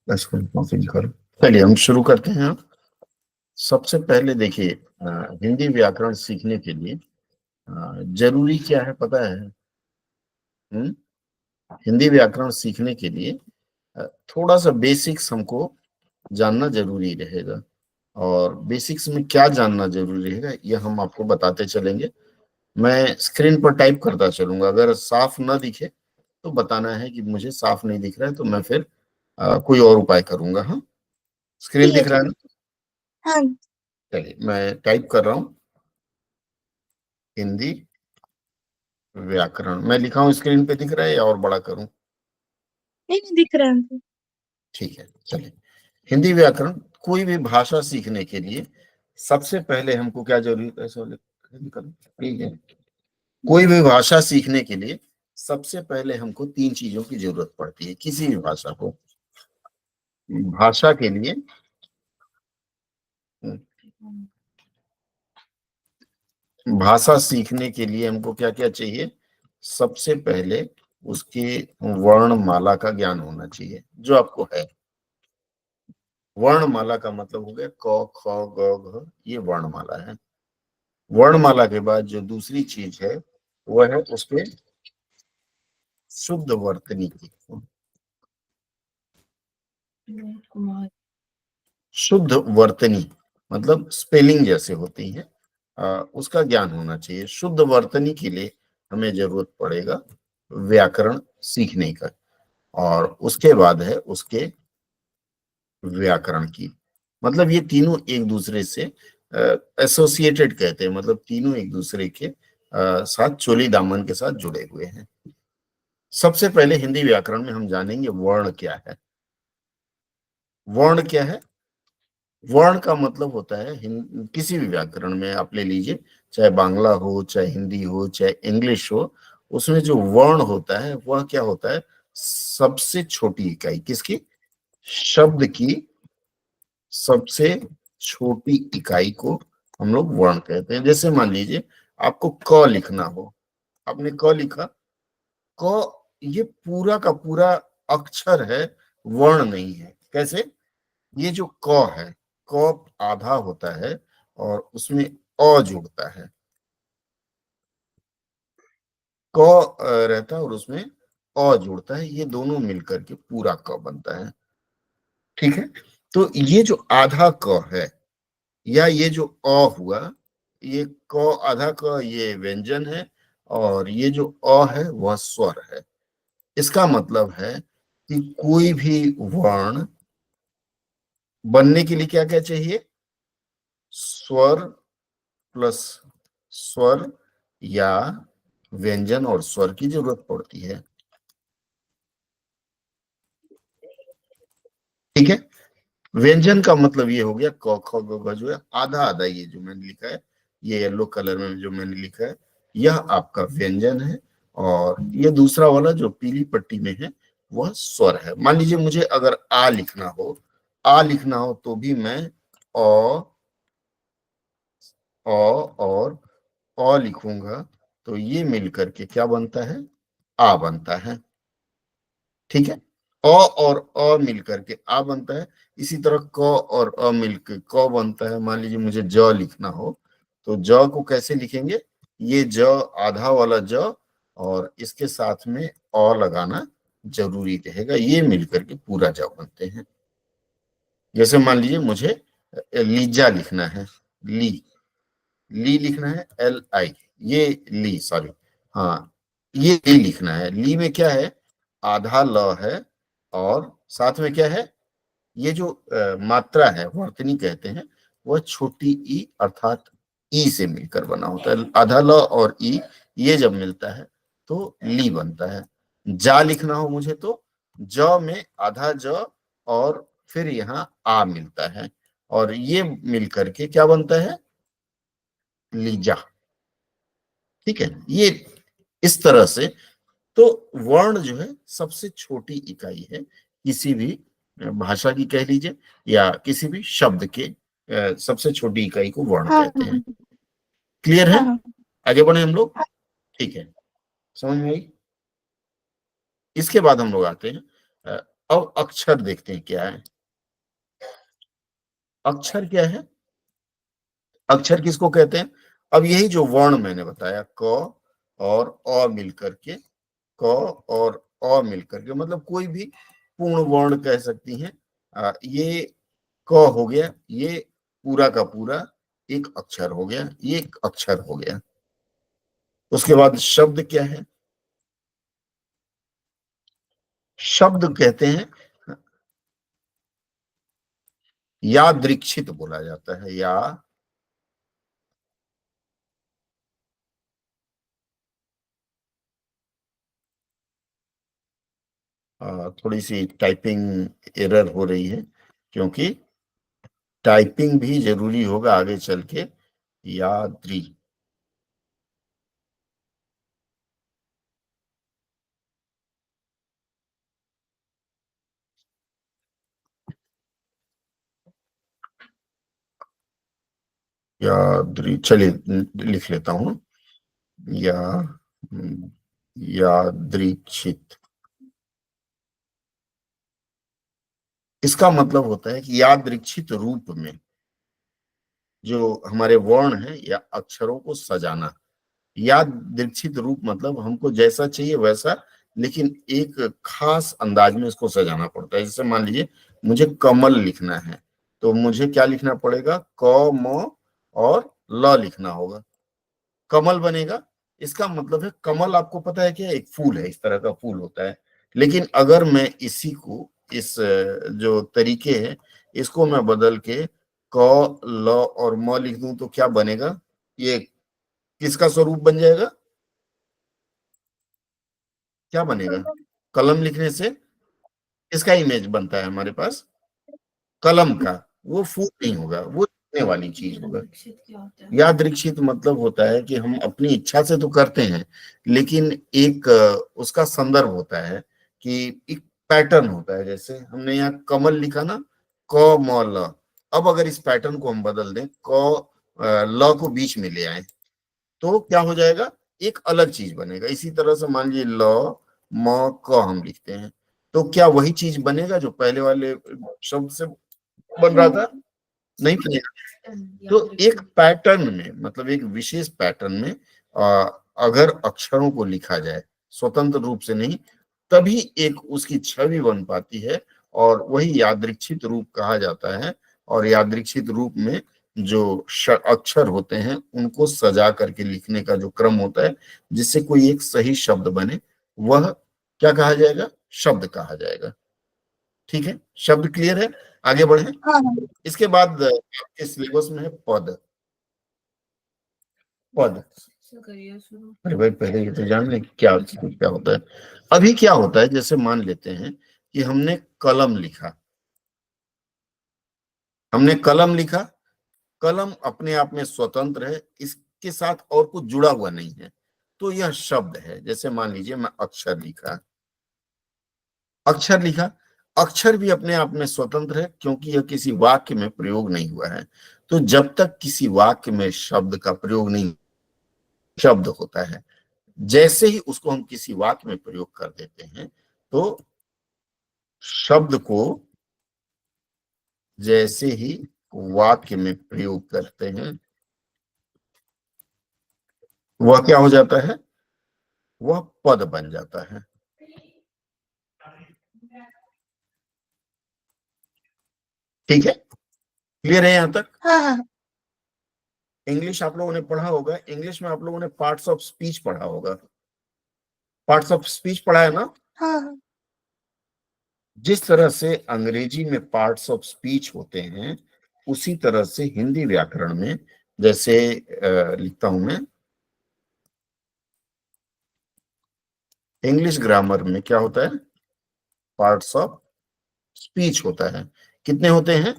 चलिए हम शुरू करते हैं। सबसे पहले देखिए, हिंदी व्याकरण सीखने के लिए जरूरी क्या है पता है? हम्म? हिंदी व्याकरण सीखने के लिए थोड़ा सा बेसिक्स हमको जानना जरूरी रहेगा। और बेसिक्स में क्या जानना जरूरी रहेगा ये हम आपको बताते चलेंगे। मैं स्क्रीन पर टाइप करता चलूंगा, अगर साफ ना दिखे तो बताना है कि मुझे साफ नहीं दिख रहा है, तो मैं फिर कोई और उपाय करूंगा। हाँ, स्क्रीन ठीक है दिख रहा ठीक है ना? है। हाँ, नहीं। चलिए मैं टाइप कर रहा हूँ। हिंदी व्याकरण मैं लिखा हूँ, स्क्रीन पे दिख रहा है या और बड़ा करूं? नहीं दिख रहा है हमको। ठीक है, चलिए। हिंदी व्याकरण, कोई भी भाषा सीखने के लिए सबसे पहले हमको क्या जरूरी है? ठीक है, कोई भी भाषा सीखने के लिए सबसे पहले हमको तीन चीजों की जरूरत पड़ती है। किसी भी भाषा को, भाषा के लिए भाषा सीखने के लिए हमको क्या क्या चाहिए? सबसे पहले उसके वर्णमाला का ज्ञान होना चाहिए, जो आपको है। वर्णमाला का मतलब हो गया क ख ग घ, ये वर्णमाला है। वर्णमाला के बाद जो दूसरी चीज है वह है उसके शुद्ध वर्तनी की। शुद्ध वर्तनी मतलब स्पेलिंग जैसे होती है, उसका ज्ञान होना चाहिए। शुद्ध वर्तनी के लिए हमें जरूरत पड़ेगा व्याकरण सीखने का। और उसके बाद है उसके व्याकरण की। मतलब ये तीनों एक दूसरे से एसोसिएटेड कहते हैं, मतलब तीनों एक दूसरे के साथ चोली दामन के साथ जुड़े हुए हैं। सबसे पहले हिंदी व्याकरण में हम जानेंगे वर्ण क्या है। वर्ण क्या है? वर्ण का मतलब होता है किसी भी व्याकरण में आप ले लीजिए, चाहे बांग्ला हो, चाहे हिंदी हो, चाहे इंग्लिश हो, उसमें जो वर्ण होता है वह क्या होता है? सबसे छोटी इकाई किसकी? शब्द की सबसे छोटी इकाई को हम लोग वर्ण कहते हैं। जैसे मान लीजिए आपको क लिखना हो, आपने क लिखा। क ये पूरा का पूरा अक्षर है, वर्ण नहीं है। कैसे? ये जो क है, क आधा होता है और उसमें अ जुड़ता है। क रहता है और उसमें अ जुड़ता है, ये दोनों मिलकर के पूरा क बनता है। ठीक है, तो ये जो आधा क है या ये जो अ हुआ, ये क आधा क ये व्यंजन है और ये जो अ है वह स्वर है। इसका मतलब है कि कोई भी वर्ण बनने के लिए क्या क्या चाहिए? स्वर प्लस स्वर या व्यंजन और स्वर की जरूरत पड़ती है। ठीक है, व्यंजन का मतलब ये हो गया क ख ग घ, जो है आधा आधा, ये जो मैंने लिखा है, ये येलो कलर में जो मैंने लिखा है, यह आपका व्यंजन है। और ये दूसरा वाला जो पीली पट्टी में है वह स्वर है। मान लीजिए मुझे अगर आ लिखना हो, आ लिखना हो तो भी मैं अ अ और अ लिखूंगा, तो ये मिलकर के क्या बनता है? आ बनता है। ठीक है, अ और अ मिलकर के आ बनता है। इसी तरह क और अ मिलकर क बनता है। मान लीजिए मुझे ज लिखना हो, तो ज को कैसे लिखेंगे? ये ज आधा वाला ज और इसके साथ में अ लगाना जरूरी रहेगा, ये मिलकर के पूरा ज बनते हैं। जैसे मान लीजिए मुझे लीजा लिखना है, ली ली लिखना है, एल आई, ये ली, सॉरी, हाँ, ये ली लिखना है। ली में क्या है? आधा ल है और साथ में क्या है? ये जो मात्रा है, वर्तनी कहते हैं, वह छोटी ई अर्थात ई से मिलकर बना होता है। आधा ल और ई, ये जब मिलता है तो ली बनता है। जा लिखना हो मुझे तो ज में आधा ज और फिर यहाँ आ मिलता है और ये मिलकर के क्या बनता है? लीजा। ठीक है, ये इस तरह से। तो वर्ण जो है सबसे छोटी इकाई है किसी भी भाषा की, कह लीजिए, या किसी भी शब्द के सबसे छोटी इकाई को वर्ण हाँ कहते हैं। हाँ क्लियर है? हाँ हाँ। आगे बढ़े हम लोग। ठीक है, समझ में आई? इसके बाद हम लोग आते हैं अब अक्षर देखते हैं क्या है। अक्षर क्या है? अक्षर किसको कहते हैं? अब यही जो वर्ण मैंने बताया, क और अ मिलकर के, क और अ मिलकर के, मतलब कोई भी पूर्ण वर्ण कह सकती हैं। ये क हो गया, ये पूरा का पूरा एक अक्षर हो गया, ये एक अक्षर हो गया। उसके बाद शब्द क्या है? शब्द कहते हैं यादृच्छित बोला जाता है, या थोड़ी सी टाइपिंग एरर हो रही है, क्योंकि टाइपिंग भी जरूरी होगा आगे चल के। याद्री, याद्री, चलिए लिख लेता हूं। या यादृच्छित, इसका मतलब होता है कि यादृच्छित रूप में जो हमारे वर्ण है या अक्षरों को सजाना। यादृच्छित रूप मतलब हमको जैसा चाहिए वैसा, लेकिन एक खास अंदाज में इसको सजाना पड़ता है। जैसे मान लीजिए मुझे कमल लिखना है, तो मुझे क्या लिखना पड़ेगा? क म और ल लिखना होगा, कमल बनेगा। इसका मतलब है कमल, आपको पता है क्या, एक फूल है, इस तरह का फूल होता है। लेकिन अगर मैं इसी को, इस जो तरीके है, इसको मैं बदल के क ल और म लिख दूं तो क्या बनेगा? ये किसका स्वरूप बन जाएगा? क्या बनेगा? कलम लिखने से किसका इमेज बनता है हमारे पास? कलम का। वो फूल नहीं होगा, वो लिखने वाली चीज होगा। यादृच्छित मतलब होता है कि हम अपनी इच्छा से तो करते हैं, लेकिन एक उसका संदर्भ होता है, कि एक पैटर्न होता है। जैसे हमने यहाँ कमल लिखा ना, क म ल। अब अगर इस पैटर्न को हम बदल दें, ल को बीच में ले आए, तो क्या हो जाएगा? एक अलग चीज बनेगा। इसी तरह से मान लीजिए ल म क हम लिखते हैं, तो क्या वही चीज बनेगा जो पहले वाले शब्द से बन रहा था? नहीं बनेगा। तो एक पैटर्न में, मतलब एक विशेष पैटर्न में अगर अक्षरों को लिखा जाए स्वतंत्र रूप से नहीं, तभी एक उसकी छवि बन पाती है, और वही यादृच्छित रूप कहा जाता है। और यादृच्छित रूप में जो अक्षर होते हैं उनको सजा करके लिखने का जो क्रम होता है, जिससे कोई एक सही शब्द बने, वह क्या कहा जाएगा? शब्द कहा जाएगा। ठीक है, शब्द क्लियर है? आगे बढ़े। हाँ इसके बाद आपके सिलेबस में है पद। पद, अरे भाई पहले ये तो जान लें क्या क्या होता है। अभी क्या होता है, जैसे मान लेते हैं कि हमने कलम लिखा, हमने कलम लिखा। कलम अपने आप में स्वतंत्र है, इसके साथ और कुछ जुड़ा हुआ नहीं है, तो यह शब्द है। जैसे मान लीजिए मैं अक्षर लिखा, अक्षर लिखा, अक्षर भी अपने आप में स्वतंत्र है, क्योंकि यह किसी वाक्य में प्रयोग नहीं हुआ है। तो जब तक किसी वाक्य में शब्द का प्रयोग नहीं, शब्द होता है, जैसे ही उसको हम किसी वाक्य में प्रयोग कर देते हैं, तो शब्द को जैसे ही वाक्य में प्रयोग करते हैं, वह क्या हो जाता है? वह पद बन जाता है। ठीक है, क्लियर है यहां तक? हाँ हाँ इंग्लिश आप लोगों ने पढ़ा होगा, इंग्लिश में आप लोगों ने पार्ट्स ऑफ स्पीच पढ़ा होगा। पार्ट्स ऑफ स्पीच पढ़ा है ना? हाँ हाँ जिस तरह से अंग्रेजी में पार्ट्स ऑफ स्पीच होते हैं, उसी तरह से हिंदी व्याकरण में, जैसे लिखता हूं मैं, इंग्लिश ग्रामर में क्या होता है? पार्ट्स ऑफ स्पीच होता है। कितने होते हैं?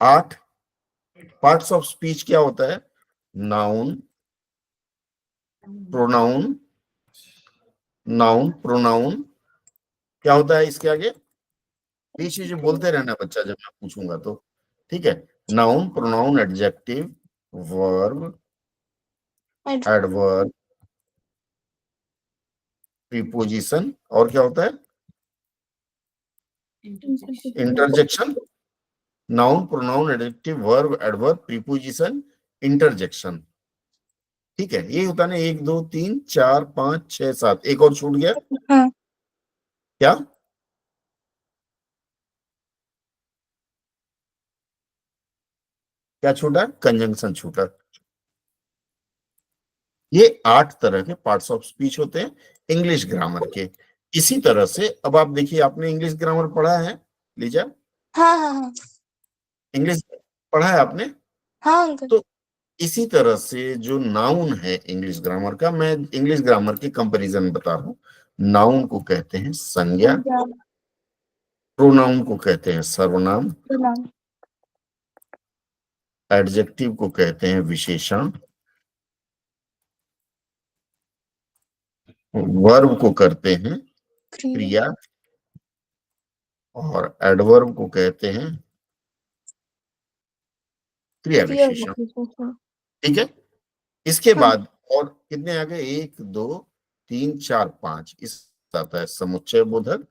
8। पार्ट्स ऑफ स्पीच क्या होता है? नाउन, प्रोनाउन, नाउन, प्रोनाउन, क्या होता है इसके आगे? बीच बीच में बोलते रहना बच्चा, जब मैं पूछूंगा तो। ठीक है, noun, pronoun, adjective, verb, adverb, preposition, और क्या होता है? Interjection, noun, pronoun, adjective, verb, adverb, preposition, interjection. ठीक है, ये होता है ना, 1 2 3 4 5 6 7, एक और छूट गया। हाँ। क्या? क्या छूटा? कंजंक्शन छूटा। ये 8 तरह के पार्ट्स ऑफ स्पीच होते हैं इंग्लिश ग्रामर के। इसी तरह से अब आप देखिए, आपने इंग्लिश ग्रामर पढ़ा है लीजा? हाँ हाँ हाँ इंग्लिश पढ़ा है आपने? हाँ अंकल। तो इसी तरह से जो नाउन है इंग्लिश ग्रामर का, मैं इंग्लिश ग्रामर की कंपैरिजन बता रहा हूं। नाउन को कहते हैं संज्ञा, प्रोनाउन को कहते हैं सर्वनाम, एडजेक्टिव को कहते हैं विशेषण, वर्ब को करते हैं क्रिया, और एडवर्ब को कहते हैं क्रिया विशेषण। ठीक है, इसके हाँ। बाद और कितने आ गए? 1 2 3 4 5। इस आता है समुच्चय बोधक।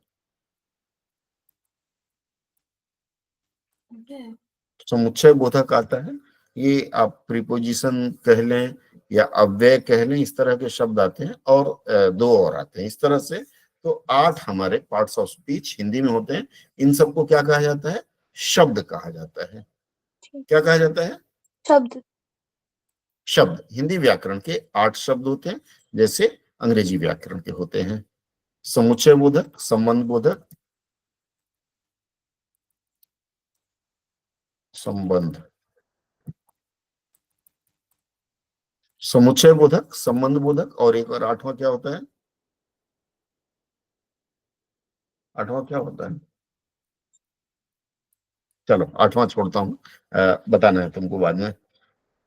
समुच्चय बोधक आता है, ये आप प्रीपोजिशन कह लें या अव्यय कह लें, इस तरह के शब्द आते हैं, और 2 और आते हैं इस तरह से। तो 8 हमारे पार्ट्स ऑफ स्पीच हिंदी में होते हैं। इन सबको क्या कहा जाता है? शब्द कहा जाता है। क्या कहा जाता है? शब्द। शब्द। हिंदी व्याकरण के 8 शब्द होते हैं, जैसे अंग्रेजी व्याकरण के होते हैं। समुच्चय बोधक, संबंध बोधक, संबंध, समुच्चय बोधक, संबंध बोधक, और एक और 8वां क्या होता है? 8वां क्या होता है? चलो 8वां छोड़ता हूं, बताना है तुमको बाद में।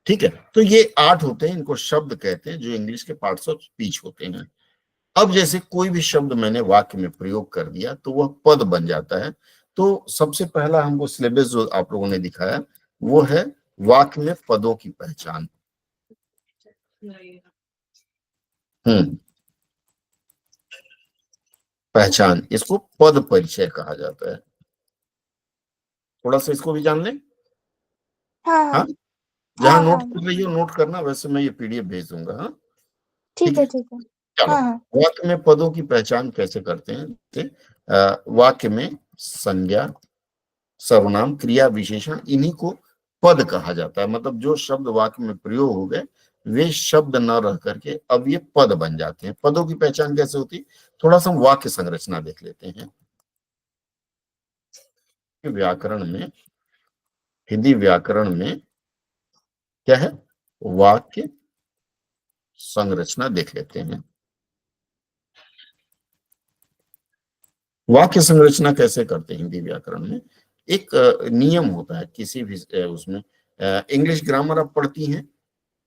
ठीक है, तो ये 8 होते हैं, इनको शब्द कहते हैं, जो इंग्लिश के पार्ट्स ऑफ स्पीच होते हैं। अब जैसे कोई भी शब्द मैंने वाक्य में प्रयोग कर दिया तो वह पद बन जाता है। तो सबसे पहला हमको सिलेबस जो आप लोगों ने दिखाया वो है वाक्य में पदों की पहचान। हम्म, पहचान, इसको पद परिचय कहा जाता है। थोड़ा सा इसको भी जान लें। हाँ हाँ, हाँ जहां हाँ नोट हाँ। कर रही हो नोट करना, वैसे मैं ये पीडीएफ भेज दूंगा। हाँ, ठीक ठीक है। है ठीक है। चलो, हाँ हाँ। वाक्य में पदों की पहचान कैसे करते हैं? वाक्य में संज्ञा, सर्वनाम, क्रिया, विशेषण, इन्हीं को पद कहा जाता है। मतलब जो शब्द वाक्य में प्रयोग हो गए वे शब्द न रह करके अब ये पद बन जाते हैं। पदों की पहचान कैसे होती? थोड़ा सा हम वाक्य संरचना देख लेते हैं। व्याकरण में, हिंदी व्याकरण में क्या है? वाक्य संरचना देख लेते हैं। वाक्य संरचना कैसे करते हैं हिंदी व्याकरण में? एक नियम होता है किसी भी उसमें। इंग्लिश ग्रामर आप पढ़ती हैं?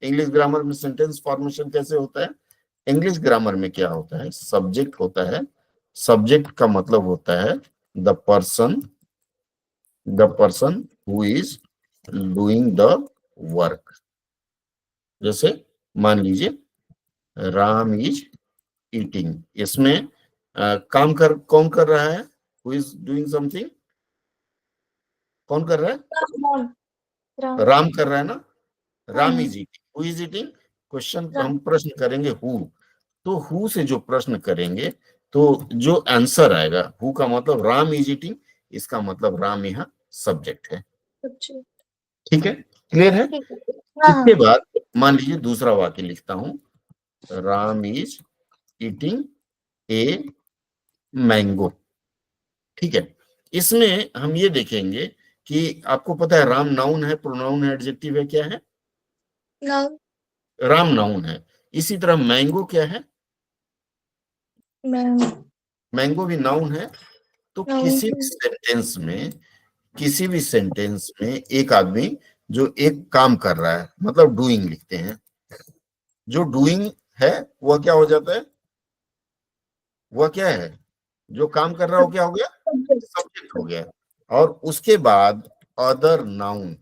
इंग्लिश ग्रामर में सेंटेंस फॉर्मेशन कैसे होता है? इंग्लिश ग्रामर में क्या होता है? सब्जेक्ट होता है। सब्जेक्ट का मतलब होता है the person who is doing the work. जैसे मान लीजिए राम इज ईटिंग, इसमें काम कर कौन कर रहा है? हु इज डूइंग समथिंग, कौन कर रहा है? राम। राम। राम कर रहा है ना। Ram hmm. Is eating, who is eating. Question Ram. हम प्रश्न करेंगे हु, तो हु से जो प्रश्न करेंगे तो जो आंसर आएगा, हु का मतलब राम इज ईटिंग, इसका मतलब राम यहाँ सब्जेक्ट है। अच्छा। ठीक है, क्लियर है? ठीक है। हाँ इसके हाँ। बाद मान लीजिए दूसरा वाक्य लिखता हूं, Ram is eating a mango. ठीक है, इसमें हम ये देखेंगे कि आपको पता है राम नाउन है, प्रोनाउन है, एडजेक्टिव है, क्या है? नाउन। राम नाउन है। इसी तरह मैंगो क्या है? मैं। मैंगो भी नाउन है। तो नाउन। किसी भी सेंटेंस में एक आदमी जो एक काम कर रहा है, मतलब डूइंग लिखते हैं, जो डूइंग है वह क्या हो जाता है? वह क्या है? जो काम कर रहा हो क्या हो गया? सब्जेक्ट। सब्जेक्ट हो गया। और उसके बाद अदर नाउन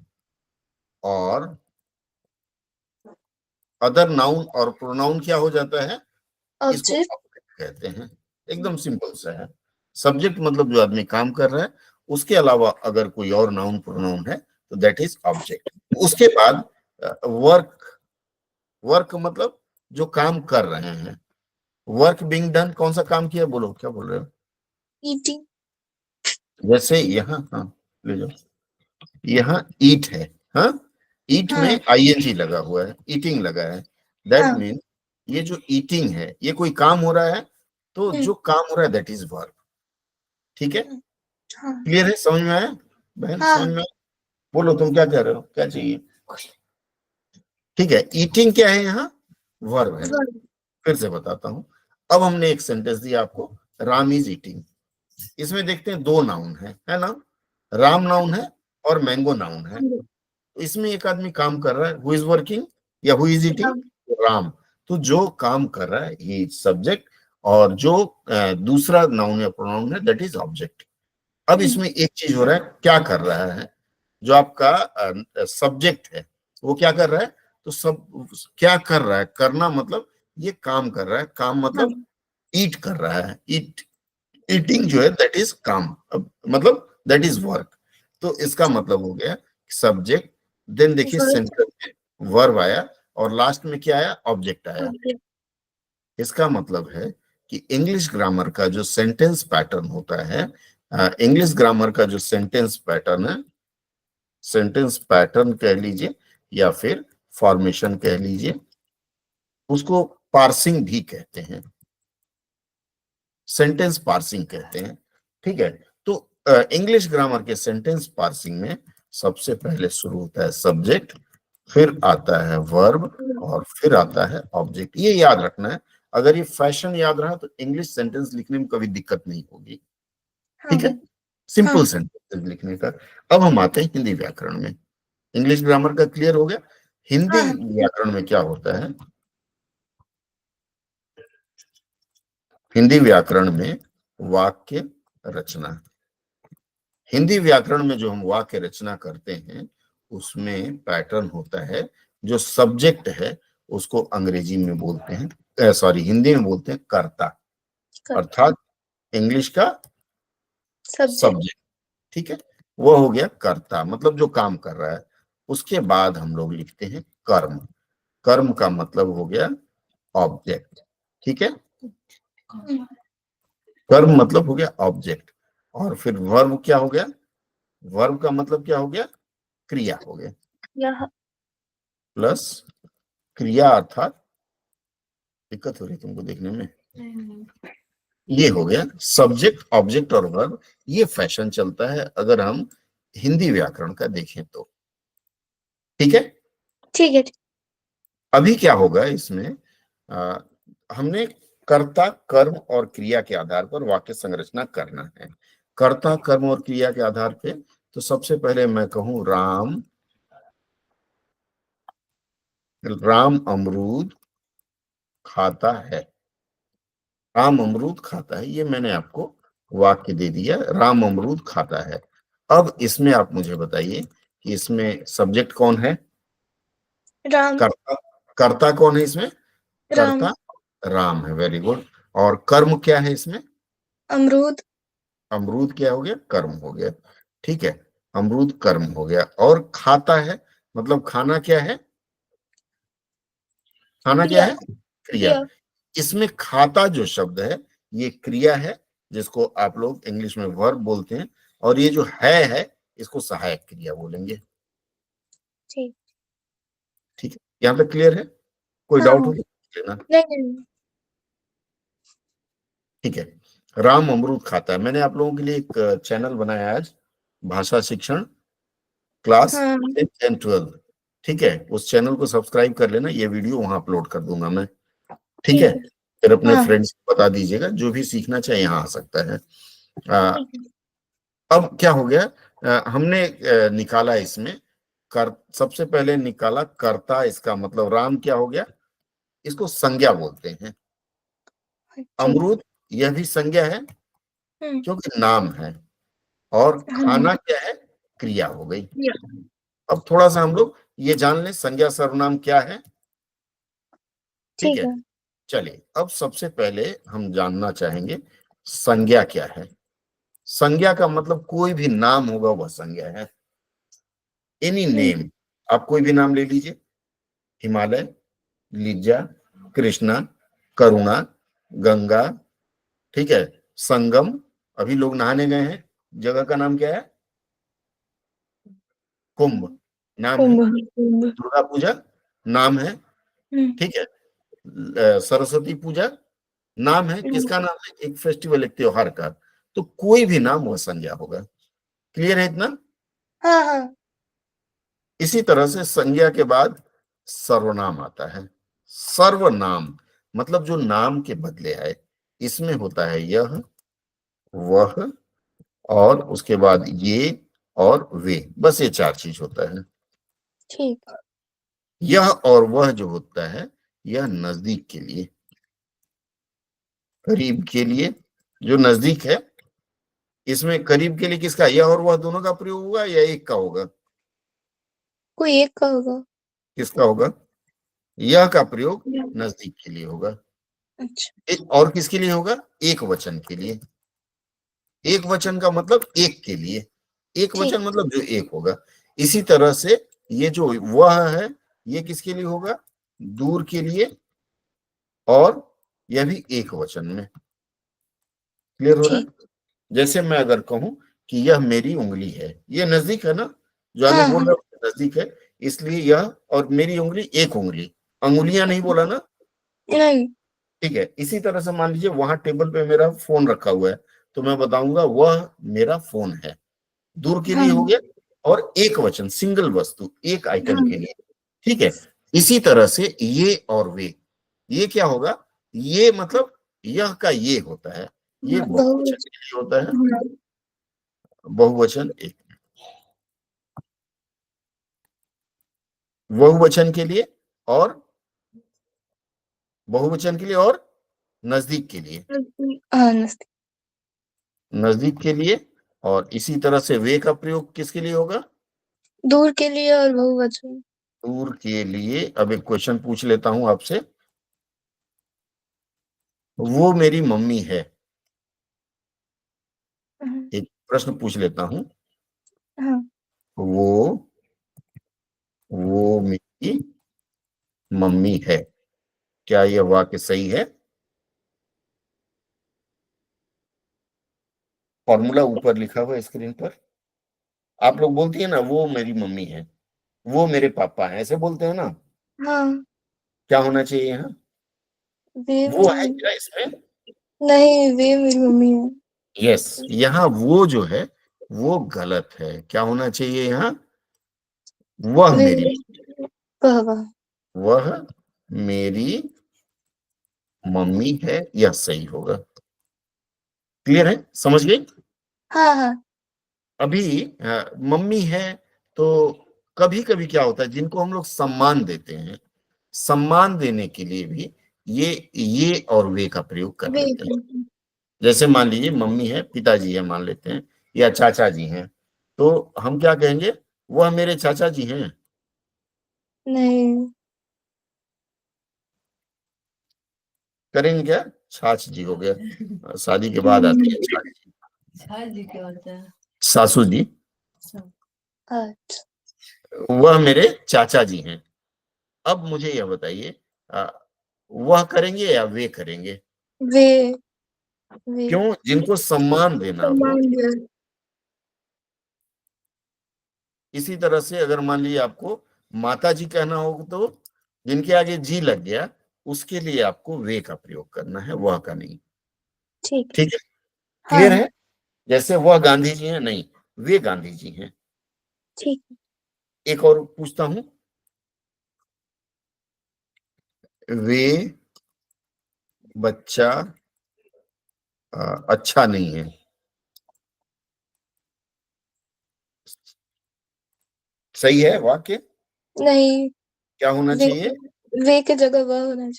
और प्रोनाउन क्या हो जाता है? इसको ऑब्जेक्ट। ऑब्जेक्ट कहते हैं। एकदम सिंपल सा है। सब्जेक्ट मतलब जो आदमी काम कर रहा है, उसके अलावा अगर कोई और नाउन प्रोनाउन है तो दैट इज ऑब्जेक्ट। उसके बाद वर्क, वर्क मतलब जो काम कर रहे हैं। वर्क बीइंग डन, कौन सा काम किया, बोलो क्या बोल रहे हो? ईटिंग। जैसे यहाँ, हाँ ले जाओ, यहाँ ईट है, हाँ, ईट में हाँ आईएनजी लगा हुआ है, ईटिंग लगा है, दैट हाँ। मीन ये जो ईटिंग है ये कोई काम हो रहा है, तो जो काम हो रहा है दैट इज वर्क। ठीक है, हाँ क्लियर है, समझ में आया बहन, हाँ। समझ में आया? बोलो तुम क्या कह रहे हो, क्या चाहिए? ठीक है, ईटिंग क्या है यहाँ, वर्ब है। वर्ब। फिर से बताता हूं, अब हमने एक सेंटेंस दिया आपको, राम इज ईटिंग। इसमें देखते हैं दो नाउन है ना, राम नाउन है और मैंगो नाउन है। तो इसमें एक आदमी काम कर रहा है, हु इज वर्किंग या who is eating, Ram. Ram. तो जो काम कर रहा है ही इज सब्जेक्ट, और जो दूसरा नाउन या प्रोनाउन है दैट इज ऑब्जेक्ट। अब इसमें एक चीज हो रहा है, क्या कर रहा है, जो आपका सब्जेक्ट है वो क्या कर रहा है, तो सब क्या कर रहा है, करना मतलब ये काम कर रहा है, काम मतलब हाँ। ईट कर रहा है, ईट, ईटिंग जो है दैट इज काम, मतलब दैट इज वर्क। तो इसका मतलब हो गया सब्जेक्ट, देन देखिए वर्ब। सेंटर में वर्ब आया, और लास्ट में क्या आया, ऑब्जेक्ट आया। इसका मतलब है कि इंग्लिश ग्रामर का जो सेंटेंस पैटर्न होता है, इंग्लिश ग्रामर का जो सेंटेंस पैटर्न है, सेंटेंस पैटर्न कह लीजिए या फिर फॉर्मेशन कह लीजिए, उसको पार्सिंग भी कहते हैं, सेंटेंस पार्सिंग कहते हैं। ठीक है, तो इंग्लिश ग्रामर के सेंटेंस पार्सिंग में सबसे पहले शुरू होता है सब्जेक्ट, फिर आता है वर्ब, और फिर आता है ऑब्जेक्ट। ये याद रखना है, अगर ये फैशन याद रहा तो इंग्लिश सेंटेंस लिखने में कभी दिक्कत नहीं होगी। ठीक है, सिंपल सेंटेंस लिखने का। अब हम आते हैं हिंदी व्याकरण में। इंग्लिश ग्रामर का क्लियर हो गया, हिंदी व्याकरण में क्या होता है, हिंदी व्याकरण में वाक्य रचना, हिंदी व्याकरण में जो हम वाक्य रचना करते हैं उसमें पैटर्न होता है, जो सब्जेक्ट है उसको अंग्रेजी में बोलते हैं, सॉरी हिंदी में बोलते हैं कर्ता, अर्थात इंग्लिश का सब्जेक्ट। सब्जेक्ट। ठीक है, वो हो गया कर्ता, मतलब जो काम कर रहा है। उसके बाद हम लोग लिखते हैं कर्म, कर्म का मतलब हो गया ऑब्जेक्ट। ठीक है, कर्म मतलब हो गया ऑब्जेक्ट, और फिर वर्ब क्या हो गया, वर्ब का मतलब क्या हो गया, क्रिया हो गया, यह। प्लस क्रिया, अर्थात दिक्कत हो रही है तुमको देखने में, ये हो गया सब्जेक्ट ऑब्जेक्ट और वर्ब। ये फैशन चलता है अगर हम हिंदी व्याकरण का देखें तो। ठीक है, ठीक है। अभी क्या होगा इसमें, हमने कर्ता कर्म और क्रिया के आधार पर वाक्य संरचना करना है। कर्ता कर्म और क्रिया के आधार पे, तो सबसे पहले मैं कहूं राम, राम अमरूद खाता है, राम अमरूद खाता है, ये मैंने आपको वाक्य दे दिया, राम अमरूद खाता है। अब इसमें आप मुझे बताइए कि इसमें सब्जेक्ट कौन है, राम। कर्ता, कर्ता कौन है इसमें, राम। कर्ता राम है, वेरी गुड। और कर्म क्या है इसमें, अमरूद। अमरूद क्या हो गया, कर्म हो गया। ठीक है, अमरूद कर्म हो गया, और खाता है मतलब खाना क्या है, खाना क्या क्रिया। है, क्रिया। क्रिया। इसमें खाता जो शब्द है ये क्रिया है, जिसको आप लोग इंग्लिश में वर्ब बोलते हैं, और ये जो है इसको सहायक क्रिया बोलेंगे। ठीक। ठीक है, यहाँ तक क्लियर है, कोई हाँ डाउट हो हाँ। तो पूछ लेना। नहीं नहीं। ठीक है, राम अमरूद खाता है, मैंने आप लोगों के लिए एक चैनल बनाया है आज, भाषा शिक्षण क्लास हाँ 10th and 12th। ठीक है, उस चैनल को सब्सक्राइब कर लेना, ये वीडियो वहां अपलोड कर दूंगा मैं। ठीक है, ठीक है। फिर अपने हाँ फ्रेंड्स को बता दीजिएगा, जो भी सीखना चाहे यहाँ आ सकता है। ठीक है। अब क्या हो गया, हमने निकाला इसमें कर, सबसे पहले निकाला कर्ता, इसका मतलब राम क्या हो गया, इसको संज्ञा बोलते हैं। ठीक। अमरूद यह भी संज्ञा है हम्म। क्योंकि नाम है, और हाँ। खाना क्या है, क्रिया हो गई। क्रिया। अब थोड़ा सा हम लोग ये जान लें संज्ञा सर्वनाम क्या है। ठीक ठीक है, है। चलिए अब सबसे पहले हम जानना चाहेंगे संज्ञा क्या है। संज्ञा का मतलब कोई भी नाम होगा वह संज्ञा है। एनी नेम, आप कोई भी नाम ले लीजिए, हिमालय, लिज्जा, कृष्णा, करुणा, गंगा, ठीक है, संगम, अभी लोग नहाने गए हैं, जगह का नाम क्या है? कुंभ नाम है। कुंभ। दुर्गा पूजा नाम है, ठीक है। सरस्वती पूजा नाम है, किसका नाम है? एक फेस्टिवल, एक त्योहार का। तो कोई भी नाम वह संज्ञा होगा। क्लियर है इतना? हाँ हाँ। इसी तरह से संज्ञा के बाद सर्वनाम आता है। सर्वनाम मतलब जो नाम के बदले आए। इसमें होता है यह, वह, और उसके बाद ये और वे, बस ये चार चीज होता है। ठीक। यह और वह जो होता है, यह नजदीक के लिए, करीब के लिए, जो नजदीक है। इसमें करीब के लिए किसका, यह और वह दोनों का प्रयोग होगा या एक का होगा? कोई एक का होगा। किसका होगा? यह का प्रयोग नजदीक के लिए होगा। अच्छा। और किसके लिए होगा? एक वचन के लिए। एक वचन का मतलब एक के लिए, एक ठीक। वचन मतलब जो एक होगा। इसी तरह से ये जो वह है, ये किसके लिए होगा? दूर के लिए, और यह भी एक वचन में। क्लियर हो रहा है? ठीक। जैसे मैं अगर कहूं कि यह मेरी उंगली है, ये नजदीक है ना, जो आगे हाँ बोल हाँ। रहा है नजदीक है, इसलिए यह और मेरी उंगली एक उंगली, अंगुलियां नहीं बोला ना। नहीं। ठीक है, इसी तरह से मान लीजिए वहां टेबल पे मेरा फोन रखा हुआ है, तो मैं बताऊंगा वह मेरा फोन है, दूर के हाँ लिए हो गया। और एक वचन, सिंगल वस्तु, एक आइटम हाँ। के लिए। ठीक है, इसी तरह से ये और वे, ये क्या होगा? ये मतलब यह का ये होता है, ये बहुवचन बहुत। के लिए होता है। हाँ। बहुवचन एक, बहुवचन के लिए, और बहुवचन के लिए, और नजदीक के लिए, हाँ नमस्ते। नजदीक के लिए। और इसी तरह से वे का प्रयोग किसके लिए होगा? दूर के लिए और बहुवचन। दूर के लिए। अब एक क्वेश्चन पूछ लेता हूं आपसे, वो मेरी मम्मी है, हाँ। एक प्रश्न पूछ लेता हूं। हाँ। वो मेरी मम्मी है, क्या यह वाक्य सही है? फॉर्मूला ऊपर लिखा हुआ है स्क्रीन पर। आप लोग बोलती है ना, वो मेरी मम्मी है, वो मेरे पापा है, ऐसे बोलते हैं ना। हाँ। क्या होना चाहिए यहाँ? वे वो मेरी है मम्मी। क्या इसमें? नहीं, वे मेरी मम्मी है। यस, यहाँ वो जो है वो गलत है। क्या होना चाहिए यहाँ? वह वे। मेरी, वाह वाह। वह मेरी मम्मी है, यह सही होगा। क्लियर है? समझ गई? हाँ हाँ। अभी मम्मी है, तो कभी कभी क्या होता है, जिनको हम लोग सम्मान देते हैं, सम्मान देने के लिए भी ये और वे का प्रयोग कर वे। लेते हैं। जैसे मान लीजिए मम्मी है, पिताजी है मान लेते हैं, या चाचा जी हैं, तो हम क्या कहेंगे? वह मेरे चाचा जी हैं। नहीं। करेंगे क्या? छाछ जी हो गया, शादी के बाद आती है छाछ जी। छाछ जी क्या होता है? सासू जी। अच्छा। वह मेरे चाचा जी हैं। अब मुझे यह बताइए, वह करेंगे या वे करेंगे? वे। वे। क्यों? जिनको सम्मान देना हो। सम्मान दिया। इसी तरह से अगर मान लीजिए आपको माता जी कहना हो, तो जिनके आगे जी लग गया, उसके लिए आपको वे का प्रयोग करना है, वह का नहीं। ठीक। ठीक है? क्लियर हाँ। है? जैसे वह गांधी जी हैं, नहीं, वे गांधी जी हैं। ठीक। एक और पूछता हूं, वे बच्चा अच्छा नहीं है, सही है वाक्य? नहीं। क्या होना वे। चाहिए? वे की जगह वह होना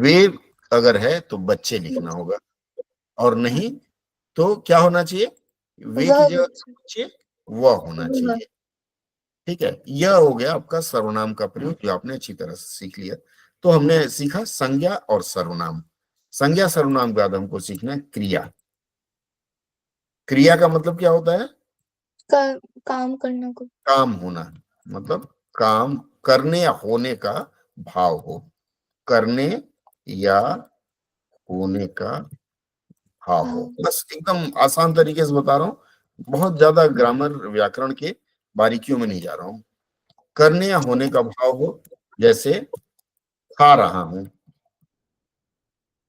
वे अगर है तो बच्चे लिखना चाहिए। होगा, और नहीं तो क्या होना चाहिए? वे की वह जगह बच्चा। बच्चे वह होना वह। चाहिए। ठीक है, यह हो गया आपका सर्वनाम का प्रयोग, जो आपने अच्छी तरह से सीख लिया। तो हमने सीखा संज्ञा और सर्वनाम। संज्ञा सर्वनाम के बाद हमको सीखना है क्रिया। क्रिया का मतलब क्या होता है? काम करना को। काम होना, मतलब काम करने या होने का भाव हो, करने या होने का भाव हो। हाँ। बस एकदम आसान तरीके से बता रहा हूँ, बहुत ज्यादा ग्रामर व्याकरण के बारीकियों में नहीं जा रहा हूँ। करने या होने का भाव हो, जैसे खा रहा हूं,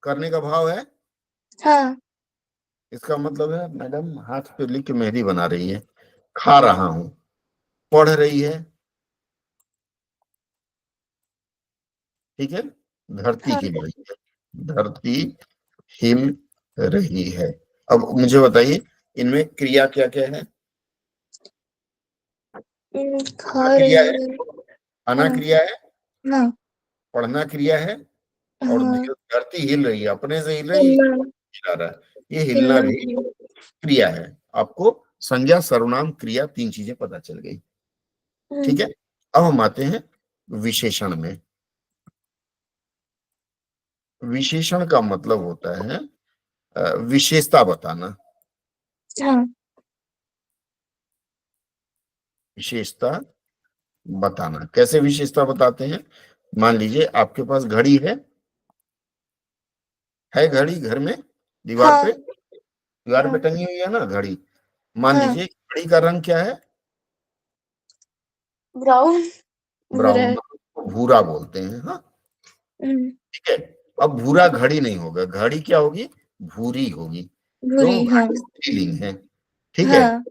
करने का भाव है। हाँ। इसका मतलब है मैडम हाथ पे लिख के मेहंदी बना रही है। खा रहा हूं, पढ़ रही है, ठीक है, धरती हाँ। हिल रही है, धरती हिल रही है। अब मुझे बताइए इनमें क्रिया क्या क्या है? खा क्रिया रही है, है। खाना हाँ। क्रिया है, हाँ। पढ़ना क्रिया है, और हाँ। धरती हिल रही है, अपने से हिल रही है, हिलना। हिला रहा है, ये हिलना हिलना भी भी। क्रिया है। आपको संज्ञा सर्वनाम क्रिया तीन चीजें पता चल गई, ठीक है। अब हम आते हैं विशेषण में। विशेषण का मतलब होता है विशेषता बताना। हाँ। विशेषता बताना, कैसे विशेषता बताते हैं? मान लीजिए आपके पास घड़ी है घड़ी घर में, दीवार पे, हाँ। दीवार पे हाँ। टंगी हुई है ना घड़ी। मान हाँ। लीजिए घड़ी का रंग क्या है? ब्राउन। भूरा ब्राउन, है। भूरा बोलते हैं, हाँ, ठीक है। अब भूरा घड़ी नहीं होगा, घड़ी क्या होगी? भूरी होगी, भूरी। क्यों? हाँ। घड़ी स्त्रीलिंग है, ठीक है। हाँ।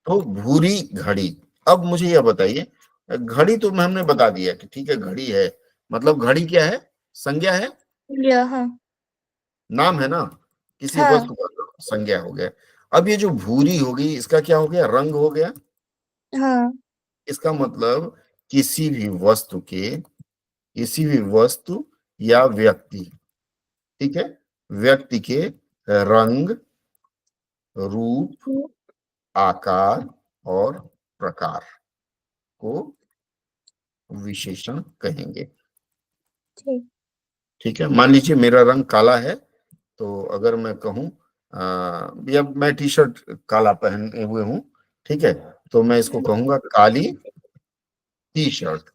तो भूरी घड़ी। अब मुझे यह बताइए, घड़ी तो हमने बता दिया कि ठीक है घड़ी है, मतलब घड़ी क्या है? संज्ञा है, या। हाँ। नाम है ना, किसी हाँ। वस्तु का संज्ञा हो गया। अब ये जो भूरी होगी इसका क्या हो गया? रंग हो गया। हाँ। इसका मतलब किसी भी वस्तु के, किसी भी वस्तु या व्यक्ति, ठीक है, व्यक्ति के रंग, रूप, आकार और प्रकार को विशेषण कहेंगे, ठीक। ठीक है। मान लीजिए मेरा रंग काला है, तो अगर मैं कहूं या मैं टी शर्ट काला पहने हुए हूं, ठीक है, तो मैं इसको कहूंगा काली टी शर्ट।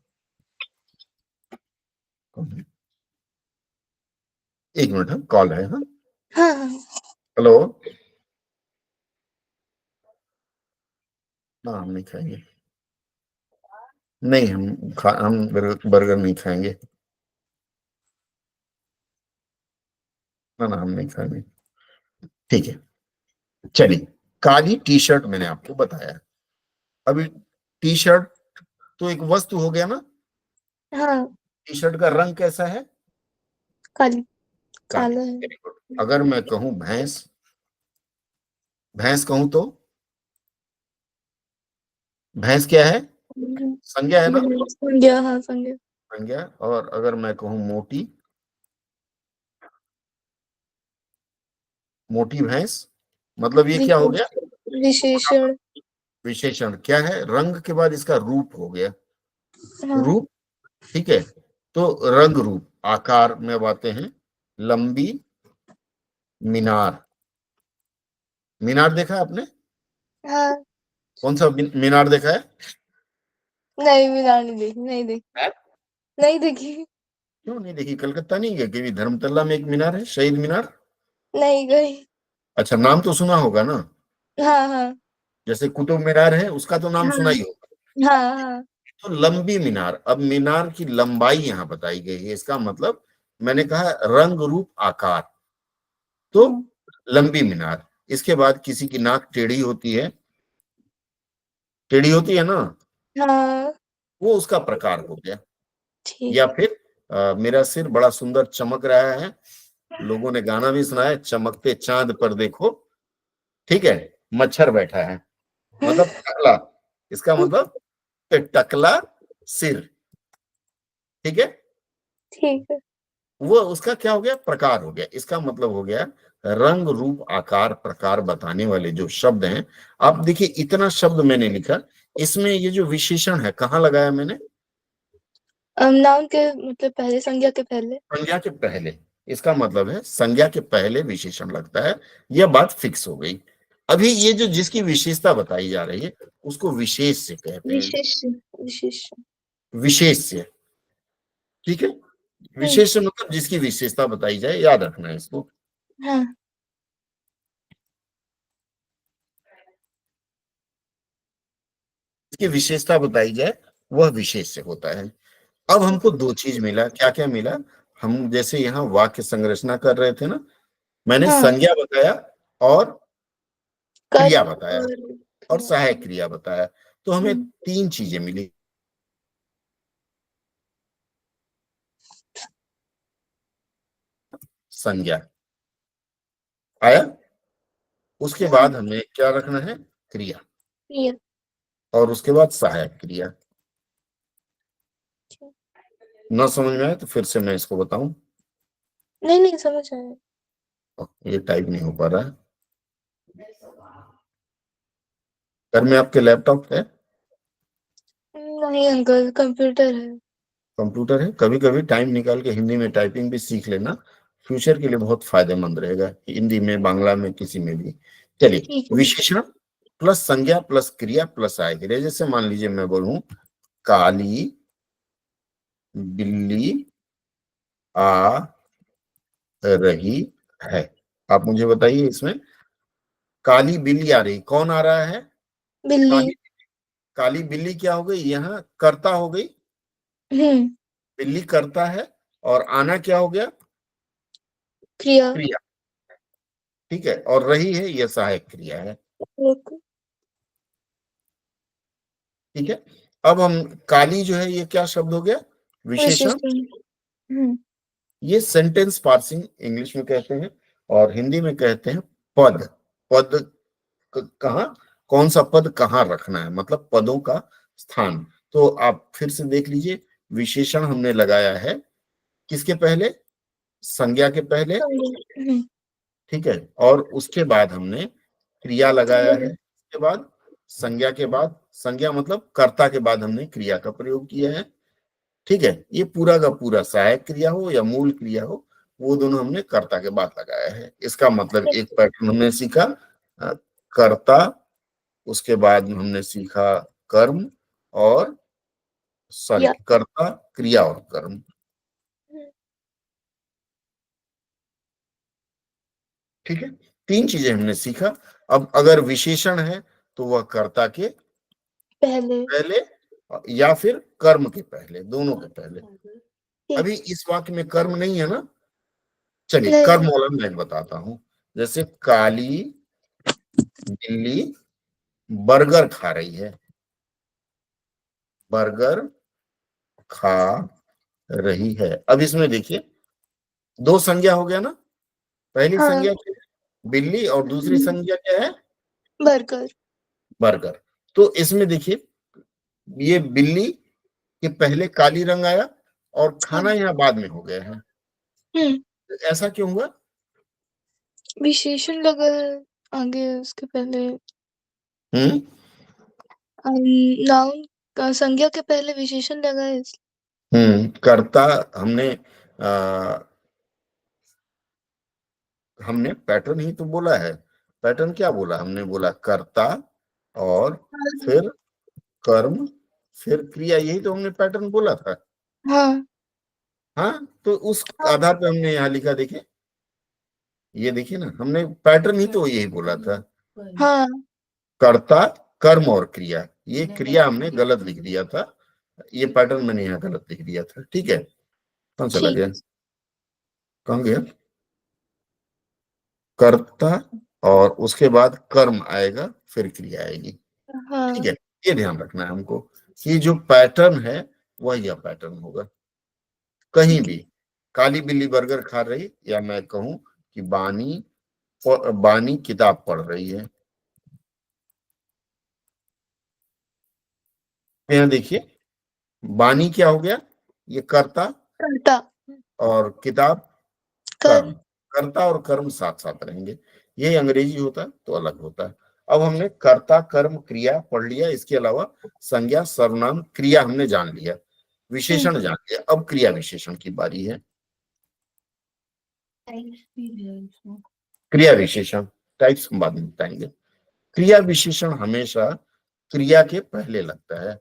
एक मिनट, है कॉल है, हाँ। हाँ। हाँ। हेलो। ना हम नहीं खाएंगे, नहीं हम बर्गर नहीं खाएंगे, ना हम नहीं खाएंगे, ठीक है। चलिए, काली टी शर्ट मैंने आपको बताया। अभी टी शर्ट तो एक वस्तु हो गया ना। हाँ। टी शर्ट का रंग कैसा है? काली। काली, काला वेरी गुड। अगर मैं कहूं भैंस, भैंस कहूं तो भैंस क्या है? है। संज्ञा है ना, संज्ञा। हाँ, संज्ञा। संज्ञा। और अगर मैं कहूं मोटी, मोटी भैंस, मतलब ये क्या हो गया? विशेषण। विशेषण क्या है? रंग के बाद इसका रूप हो गया, हाँ। रूप, ठीक है। तो रंग रूप आकार में आते हैं, लंबी मीनार। मीनार देखा है आपने? हाँ। कौन सा मीनार देखा है? नहीं, मीनार नहीं देखी, नहीं देखी। हैं? नहीं देखी। क्यों नहीं देखी? कलकत्ता नहीं गए कभी? धर्मतला में एक मीनार है, शहीद मीनार। नहीं गई। अच्छा, नाम तो सुना होगा ना, हाँ। हाँ। जैसे कुतुब मीनार है उसका तो नाम हाँ। सुना ही होगा। हाँ। हाँ। तो लंबी मीनार, अब मीनार की लंबाई यहां बताई गई है, इसका मतलब मैंने कहा रंग रूप आकार, तो लंबी मीनार। इसके बाद किसी की नाक टेढ़ी होती है, टेढ़ी होती है ना, हाँ। वो उसका प्रकार हो गया। ठीक। या फिर मेरा सिर बड़ा सुंदर चमक रहा है, लोगों ने गाना भी सुना है, चमकते चांद पर देखो, ठीक है, मच्छर बैठा है, मतलब टकला, इसका मतलब टकला सिर, ठीक है। ठीक है। वो उसका क्या हो गया? प्रकार हो गया। इसका मतलब हो गया रंग रूप आकार प्रकार बताने वाले जो शब्द हैं। आप देखिए इतना शब्द मैंने लिखा, इसमें ये जो विशेषण है कहाँ लगाया मैंने? नाउन के मतलब पहले, संज्ञा के पहले। संज्ञा के पहले। इसका मतलब है संज्ञा के पहले विशेषण लगता है, यह बात फिक्स हो गई। अभी ये जो जिसकी विशेषता बताई जा रही है उसको विशेष से कहते हैं, विशेष विशेष विशेष से, ठीक है। विशेष से मतलब जिसकी विशेषता बताई जाए, याद रखना है इसको। हाँ जिसकी विशेषता बताई जाए वह विशेष से होता है। अब हमको दो चीज मिला, क्या क्या मिला, हम जैसे यहाँ वाक्य संरचना कर रहे थे ना, मैंने हाँ संज्ञा बताया और क्रिया कर्म बताया और और क्रिया। सहायक क्रिया बताया, तो हमें हम्म, तीन चीजें मिली। संज्ञा आया, उसके हाँ बाद हमें क्या रखना है, क्रिया, क्रिया। और उसके बाद सहायक क्रिया। न समझ में आए तो फिर से मैं इसको बताऊं। नहीं नहीं समझ आया। ये टाइप नहीं हो पा रहा है। घर में आपके लैपटॉप है? नहीं अंकल कंप्यूटर है। कंप्यूटर है? कभी कभी टाइम निकाल के हिंदी में टाइपिंग भी सीख लेना, फ्यूचर के लिए बहुत फायदेमंद रहेगा, हिंदी में, बांग्ला में, किसी में भी। चलिए, ठीक है। विशेषण प्लस संज्ञा प्लस क्रिया प्लस आय क्रिया। जैसे मान लीजिए मैं बोलूं काली बिल्ली आ रही है, आप मुझे बताइए इसमें काली बिल्ली आ रही, कौन आ रहा है? बिल्ली। काली, काली बिल्ली क्या हो गई, यहाँ कर्ता हो गई, हम्म। बिल्ली करता है, और आना क्या हो गया, क्रिया। क्रिया, ठीक है, और रही है यह सहायक क्रिया है, एक ठीक है। अब हम काली जो है ये क्या शब्द हो गया, विशेषण। विशेषण। हम्म। ये सेंटेंस पार्सिंग इंग्लिश में कहते हैं, और हिंदी में कहते हैं पद। पद कहाँ, कौन सा पद कहाँ रखना है, मतलब पदों का स्थान। तो आप फिर से देख लीजिए, विशेषण हमने लगाया है किसके पहले, संज्ञा के पहले, हम्म। ठीक है, और उसके बाद हमने क्रिया लगाया है, उसके बाद संज्ञा के बाद, संज्ञा मतलब कर्ता के बाद हमने क्रिया का प्रयोग किया है, ठीक है। ये पूरा का पूरा सहायक क्रिया हो या मूल क्रिया हो, वो दोनों हमने कर्ता के बाद लगाया है। इसका मतलब एक पैटर्न हमने सीखा, कर्ता, उसके बाद हमने सीखा कर्म, और सॉरी या कर्ता क्रिया और कर्म, ठीक है। तीन चीजें हमने सीखा। अब अगर विशेषण है तो वह कर्ता के पहले। पहले या फिर कर्म के पहले, दोनों के पहले। ठीक। अभी इस वाक्य में कर्म नहीं है ना, चलिए कर्म नहीं। वाला मैं बताता हूं। जैसे काली बिल्ली बर्गर खा रही है, बर्गर खा रही है। अब इसमें देखिए दो संज्ञा हो गया ना, पहली हाँ। संज्ञा क्या है, बिल्ली, और दूसरी संज्ञा क्या है, बर्गर। बर्गर। तो इसमें देखिए ये बिल्ली के पहले काली रंग आया और हाँ। खाना यहाँ बाद में हो गया है, हम्म। ऐसा क्यों हुआ? विशेषण लगा है आगे उसके पहले। हम्म, नाउन संज्ञा के पहले विशेषण लगा है कर्ता हमने आ, हमने पैटर्न ही तो बोला है। पैटर्न क्या बोला हमने, बोला कर्ता और फिर कर्म फिर क्रिया, यही तो हमने पैटर्न बोला था। हाँ हाँ, तो उस हाँ आधार पे हमने यहाँ लिखा, देखिए ये देखिए ना, हमने पैटर्न ही तो यही बोला था, हाँ। कर्ता कर्म और क्रिया। ये क्रिया हमने गलत लिख दिया था, ये पैटर्न मैंने यहाँ गलत लिख दिया था, ठीक है। कौन चला ठीक। गया, कहाँ गया, कर्ता और उसके बाद कर्म आएगा फिर क्रिया आएगी, ठीक हाँ है। ये ध्यान रखना है हमको कि जो पैटर्न है वह यह पैटर्न होगा। कहीं ठीक है। भी काली बिल्ली बर्गर खा रही, या मैं कहूं कि बानी बानी किताब पढ़ रही है, यहाँ देखिए बानी क्या हो गया, ये कर्ता, कर्ता। और किताब कर्म। कर्म। कर्ता और कर्म साथ साथ रहेंगे, ये अंग्रेजी होता तो अलग होता है। अब हमने कर्ता कर्म क्रिया पढ़ लिया, इसके अलावा संज्ञा सर्वनाम क्रिया हमने जान लिया, विशेषण जान लिया। अब क्रिया विशेषण की बारी है। क्रिया विशेषण टाइप्स हम बाद में बताएंगे। क्रिया विशेषण हमेशा क्रिया के पहले लगता है।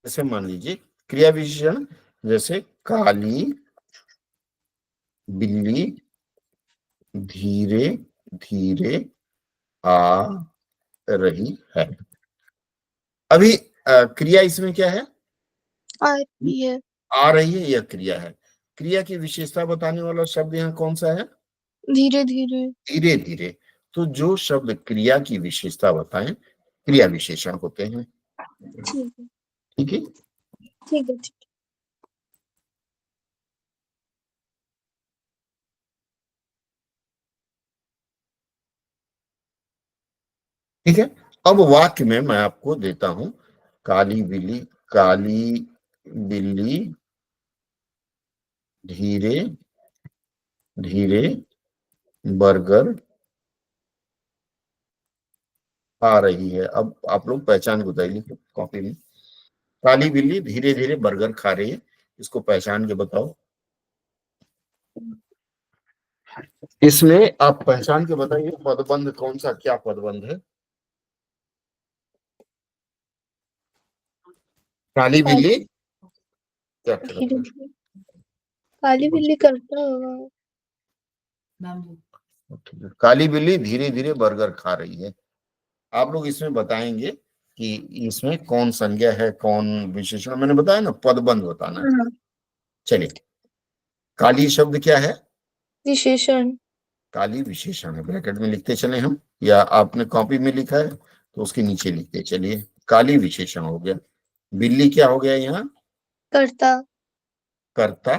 जैसे मान लीजिए क्रिया विशेषण, जैसे काली बिल्ली धीरे धीरे आ रही है। अभी क्रिया इसमें क्या है? आ रही है। आ रही है, यह क्रिया है। क्रिया की विशेषता बताने वाला शब्द यहाँ कौन सा है? धीरे धीरे। धीरे धीरे। तो जो शब्द क्रिया की विशेषता बताएं क्रिया विशेषण होते हैं। ठीक है ठीक है। ठीक है ठीक ठीक है। अब वाक्य में मैं आपको देता हूं, काली बिल्ली धीरे धीरे बर्गर आ रही है। अब आप लोग पहचान के बताइए कॉपी में। काली बिल्ली धीरे धीरे बर्गर खा रही है, इसको पहचान के बताओ। इसमें आप पहचान के बताइए पदबंध कौन सा, क्या पदबंध है? काली बिल्ली क्या धीरे करता धीरे। काली बिल्ली करता होगा। है? काली बिल्ली धीरे धीरे बर्गर खा रही है। आप लोग इसमें बताएंगे कि इसमें कौन संज्ञा है कौन विशेषण। मैंने बताया ना पदबंध बताना है। हाँ। चलिए, काली शब्द क्या है? विशेषण। काली विशेषण है, ब्रैकेट में लिखते चले हम, या आपने कॉपी में लिखा है तो उसके नीचे लिखते चलिए। काली विशेषण हो गया। बिल्ली क्या हो गया यहाँ? कर्ता। कर्ता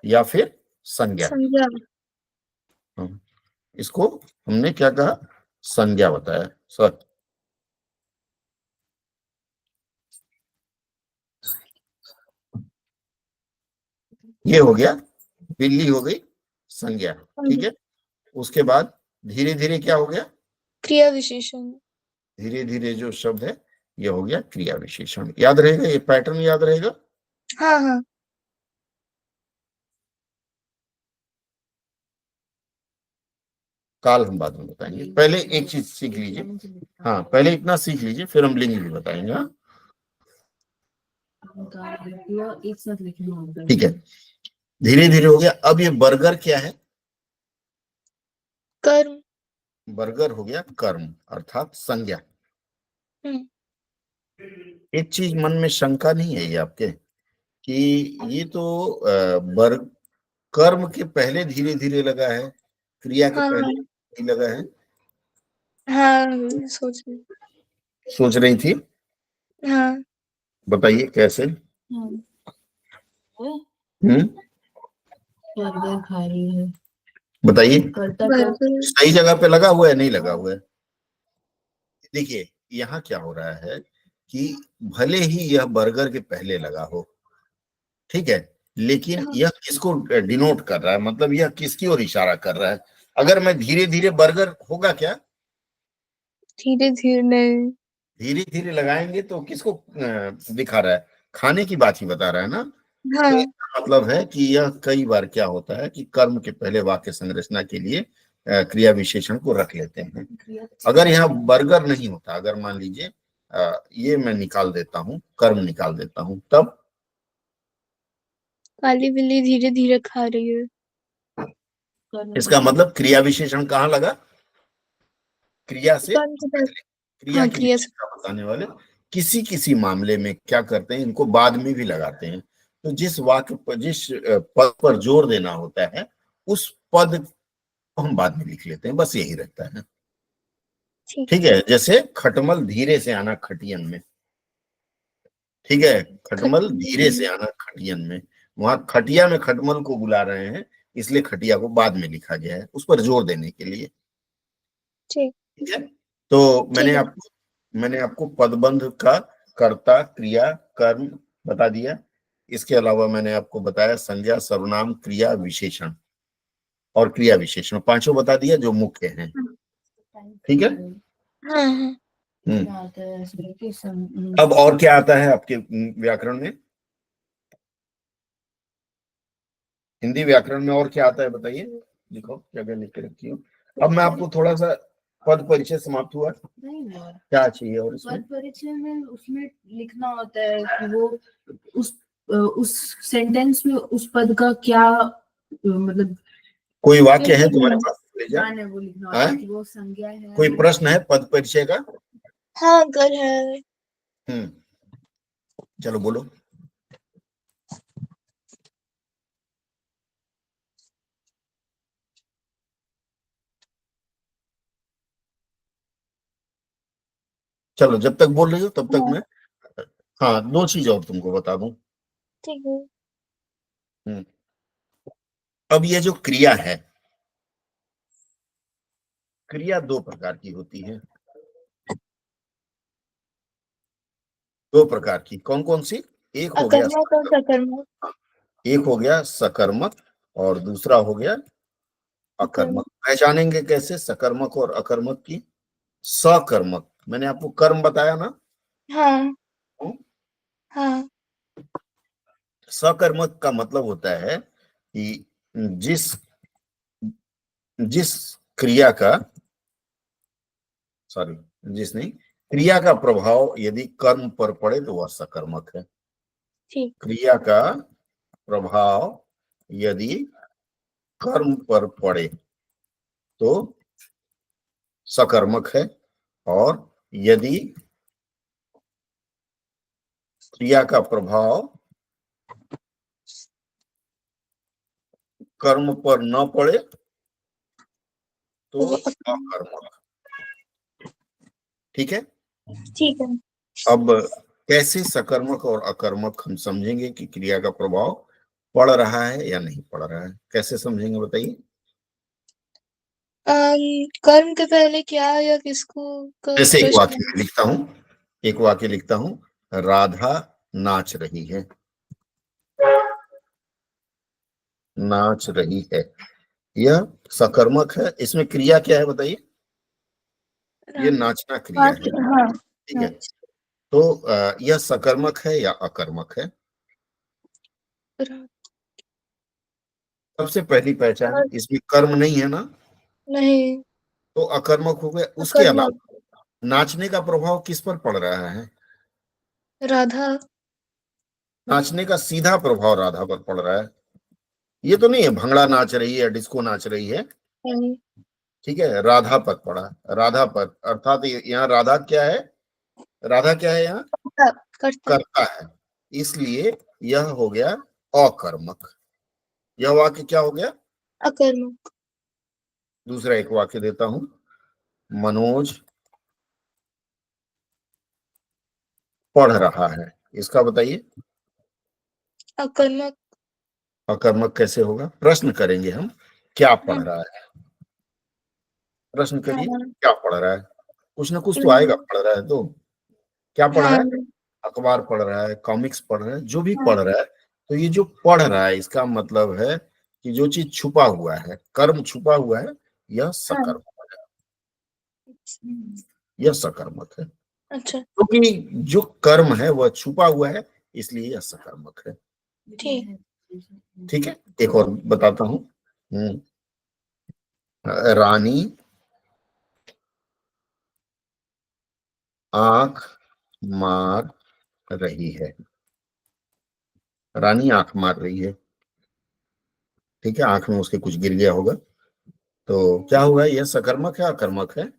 या फिर संज्ञा। संज्ञा। इसको हमने क्या कहा? संज्ञा बताया सर। ये हो गया, बिल्ली हो गई संज्ञा। ठीक है। उसके बाद धीरे धीरे क्या हो गया? क्रिया विशेषण। धीरे धीरे जो शब्द है ये हो गया क्रिया विशेषण। याद रहेगा, ये पैटर्न याद रहेगा। हाँ हाँ। काल हम बाद में बताएंगे, पहले एक चीज सीख लीजिए। हाँ, पहले इतना सीख लीजिए फिर हम लिंग भी बताएंगे। हाँ? एक साथ लिखना होगा। ठीक है, धीरे धीरे हो गया। अब ये बर्गर क्या है? कर्म। बर्गर हो गया कर्म अर्थात संज्ञा। हम्म। एक चीज मन में शंका नहीं है ये आपके कि ये तो वर्ग कर्म के पहले धीरे धीरे लगा है, क्रिया के हाँ पहले हाँ नहीं लगा है? हाँ। सोच रही। सोच रही थी, हाँ। बताइए कैसे? हम्म, बर्गर खा रही है। बताइए। बर्गर। सही जगह पे लगा हुआ है नहीं लगा हुआ है? देखिए यहाँ क्या हो रहा है कि भले ही यह बर्गर के पहले लगा हो, ठीक है, लेकिन हाँ। यह किसको डिनोट कर रहा है, मतलब यह किसकी ओर इशारा कर रहा है? अगर मैं धीरे धीरे बर्गर होगा क्या? धीरे धीरे नहीं। धीरे धीरे लगाएंगे तो किसको दिखा रहा है? खाने की बात ही बता रहा है ना। तो हाँ। इसका मतलब है कि यह कई बार क्या होता है कि कर्म के पहले वाक्य संरचना के लिए क्रिया विशेषण को रख लेते हैं। अगर यहाँ बर्गर नहीं होता, अगर मान लीजिए ये मैं निकाल देता हूँ, कर्म निकाल देता हूँ, तब काली बिल्ली धीरे धीरे खा रही है। इसका मतलब क्रिया विशेषण कहाँ लगा? क्रिया से कर्म के पहले। क्रिया हाँ की क्रिया से। विशेषता बताने वाले किसी किसी मामले में क्या करते हैं, इनको बाद में भी लगाते हैं। तो जिस वाक्य पर जिस पद पर जोर देना होता है उस पद को हम बाद में लिख लेते हैं, बस यही रहता है। ठीक। ठीक है, जैसे खटमल धीरे से आना खटियन में। ठीक है, खटमल धीरे से आना खटियन में, वहां खटिया में खटमल को बुला रहे हैं, इसलिए खटिया को बाद में लिखा गया है उस पर जोर देने के लिए। ठीक। ठीक है। तो ठीक है। मैंने आपको पदबंध का कर्ता क्रिया कर्म बता दिया। इसके अलावा मैंने आपको बताया संज्ञा सर्वनाम क्रिया विशेषण और क्रिया विशेषण, पांचों बता दिया जो मुख्य हैं। ठीक है। हाँ हाँ। क्या आता है ऐसे कि अब और क्या आता है आपके व्याकरण में? हिंदी व्याकरण में और क्या आता है बताइए, लिखो क्या क्या लिख के रखी हो। अब मैं आपको थोड़ा सा पद परिचय समाप्त हुआ, नहीं हुआ। क्या चाहिए और इसमें? पद परिचय में उसमें लिखना होता है कि वो उस सेंटेंस में उस पद का क्या मतलब कोई वाक्य है तुम्हारे पास? ले जा। मान है, वो लिखना होता है कि वो संज्ञा है। कोई प्रश्न है पद परिचय का? हाँ अंकल है। चलो बोलो। चलो जब तक बोल रही हो तब तक हाँ मैं, हाँ, दो चीज और तुमको बता दूं। ठीक है। अब ये जो क्रिया है, क्रिया दो प्रकार की होती है। दो प्रकार की, कौन कौन सी? एक हो गया अकर्मक और सकर्मक। एक हो गया सकर्मक और दूसरा हो गया अकर्मक। पहचानेंगे कैसे सकर्मक और अकर्मक की? सकर्मक, मैंने आपको कर्म बताया ना। हाँ हम्म? हाँ। सकर्मक का मतलब होता है कि जिस जिस क्रिया का, सॉरी, जिस नहीं, क्रिया का प्रभाव यदि कर्म पर पड़े तो वह सकर्मक है। ठीक। क्रिया का प्रभाव यदि कर्म पर पड़े तो सकर्मक है, और यदि क्रिया का प्रभाव कर्म पर न पड़े तो वो अकर्मक। अकर्मक। ठीक है। ठीक है। अब कैसे सकर्मक और अकर्मक हम समझेंगे कि क्रिया का प्रभाव पड़ रहा है या नहीं पड़ रहा है, कैसे समझेंगे बताइए? कर्म के पहले क्या या किसको का जैसे एक वाक्य प्रश्न? में लिखता हूं, एक वाक्य लिखता हूं, राधा नाच रही है। नाच रही है, यह सकर्मक है। इसमें क्रिया क्या है बताइए? ये नाचना क्रिया है। हाँ ठीक है। हाँ। तो यह सकर्मक है या अकर्मक है? सबसे पहली पहचान, इसमें कर्म नहीं है ना, नहीं। तो अकर्मक हो गया। उसके अकर्मक। अलावा नाचने का प्रभाव किस पर पड़ रहा है? राधा। नाचने का सीधा प्रभाव राधा पर पड़ रहा है। ये तो नहीं है भंगड़ा नाच रही है, डिस्को नाच रही है। नहीं। ठीक है, राधा पर पड़ा। राधा पर अर्थात यहाँ राधा क्या है? राधा क्या है यहाँ? कर्ता। कर्ता। करता है। इसलिए यह हो गया अकर्मक। यह वाक्य क्या हो गया? अकर्मक। दूसरा एक वाक्य देता हूं, मनोज पढ़ रहा है। इसका बताइए। अकर्मक। अकर्मक कैसे होगा? प्रश्न करेंगे हम, क्या पढ़ हाँ रहा है? प्रश्न करिए, हाँ। क्या पढ़ रहा है? कुछ ना कुछ तो आएगा, हम्म, पढ़ रहा है तो। क्या पढ़ रहा हाँ है? अखबार पढ़ रहा है, कॉमिक्स पढ़ रहा है, जो भी हाँ। पढ़ रहा है। तो ये जो पढ़ रहा है इसका मतलब है कि जो चीज छुपा हुआ है, कर्म छुपा हुआ है, यह हाँ। सकर्मक है। यह सकर्मक है, अच्छा। क्योंकि जो कर्म है वह छुपा हुआ है, इसलिए यह सकर्मक है। ठीक। ठीक है। एक और बताता हूं। रानी आंख मार रही है। रानी आंख मार रही है। ठीक है, आंख में उसके कुछ गिर गया होगा, तो क्या होगा? यह सकर्मक है अकर्मक है?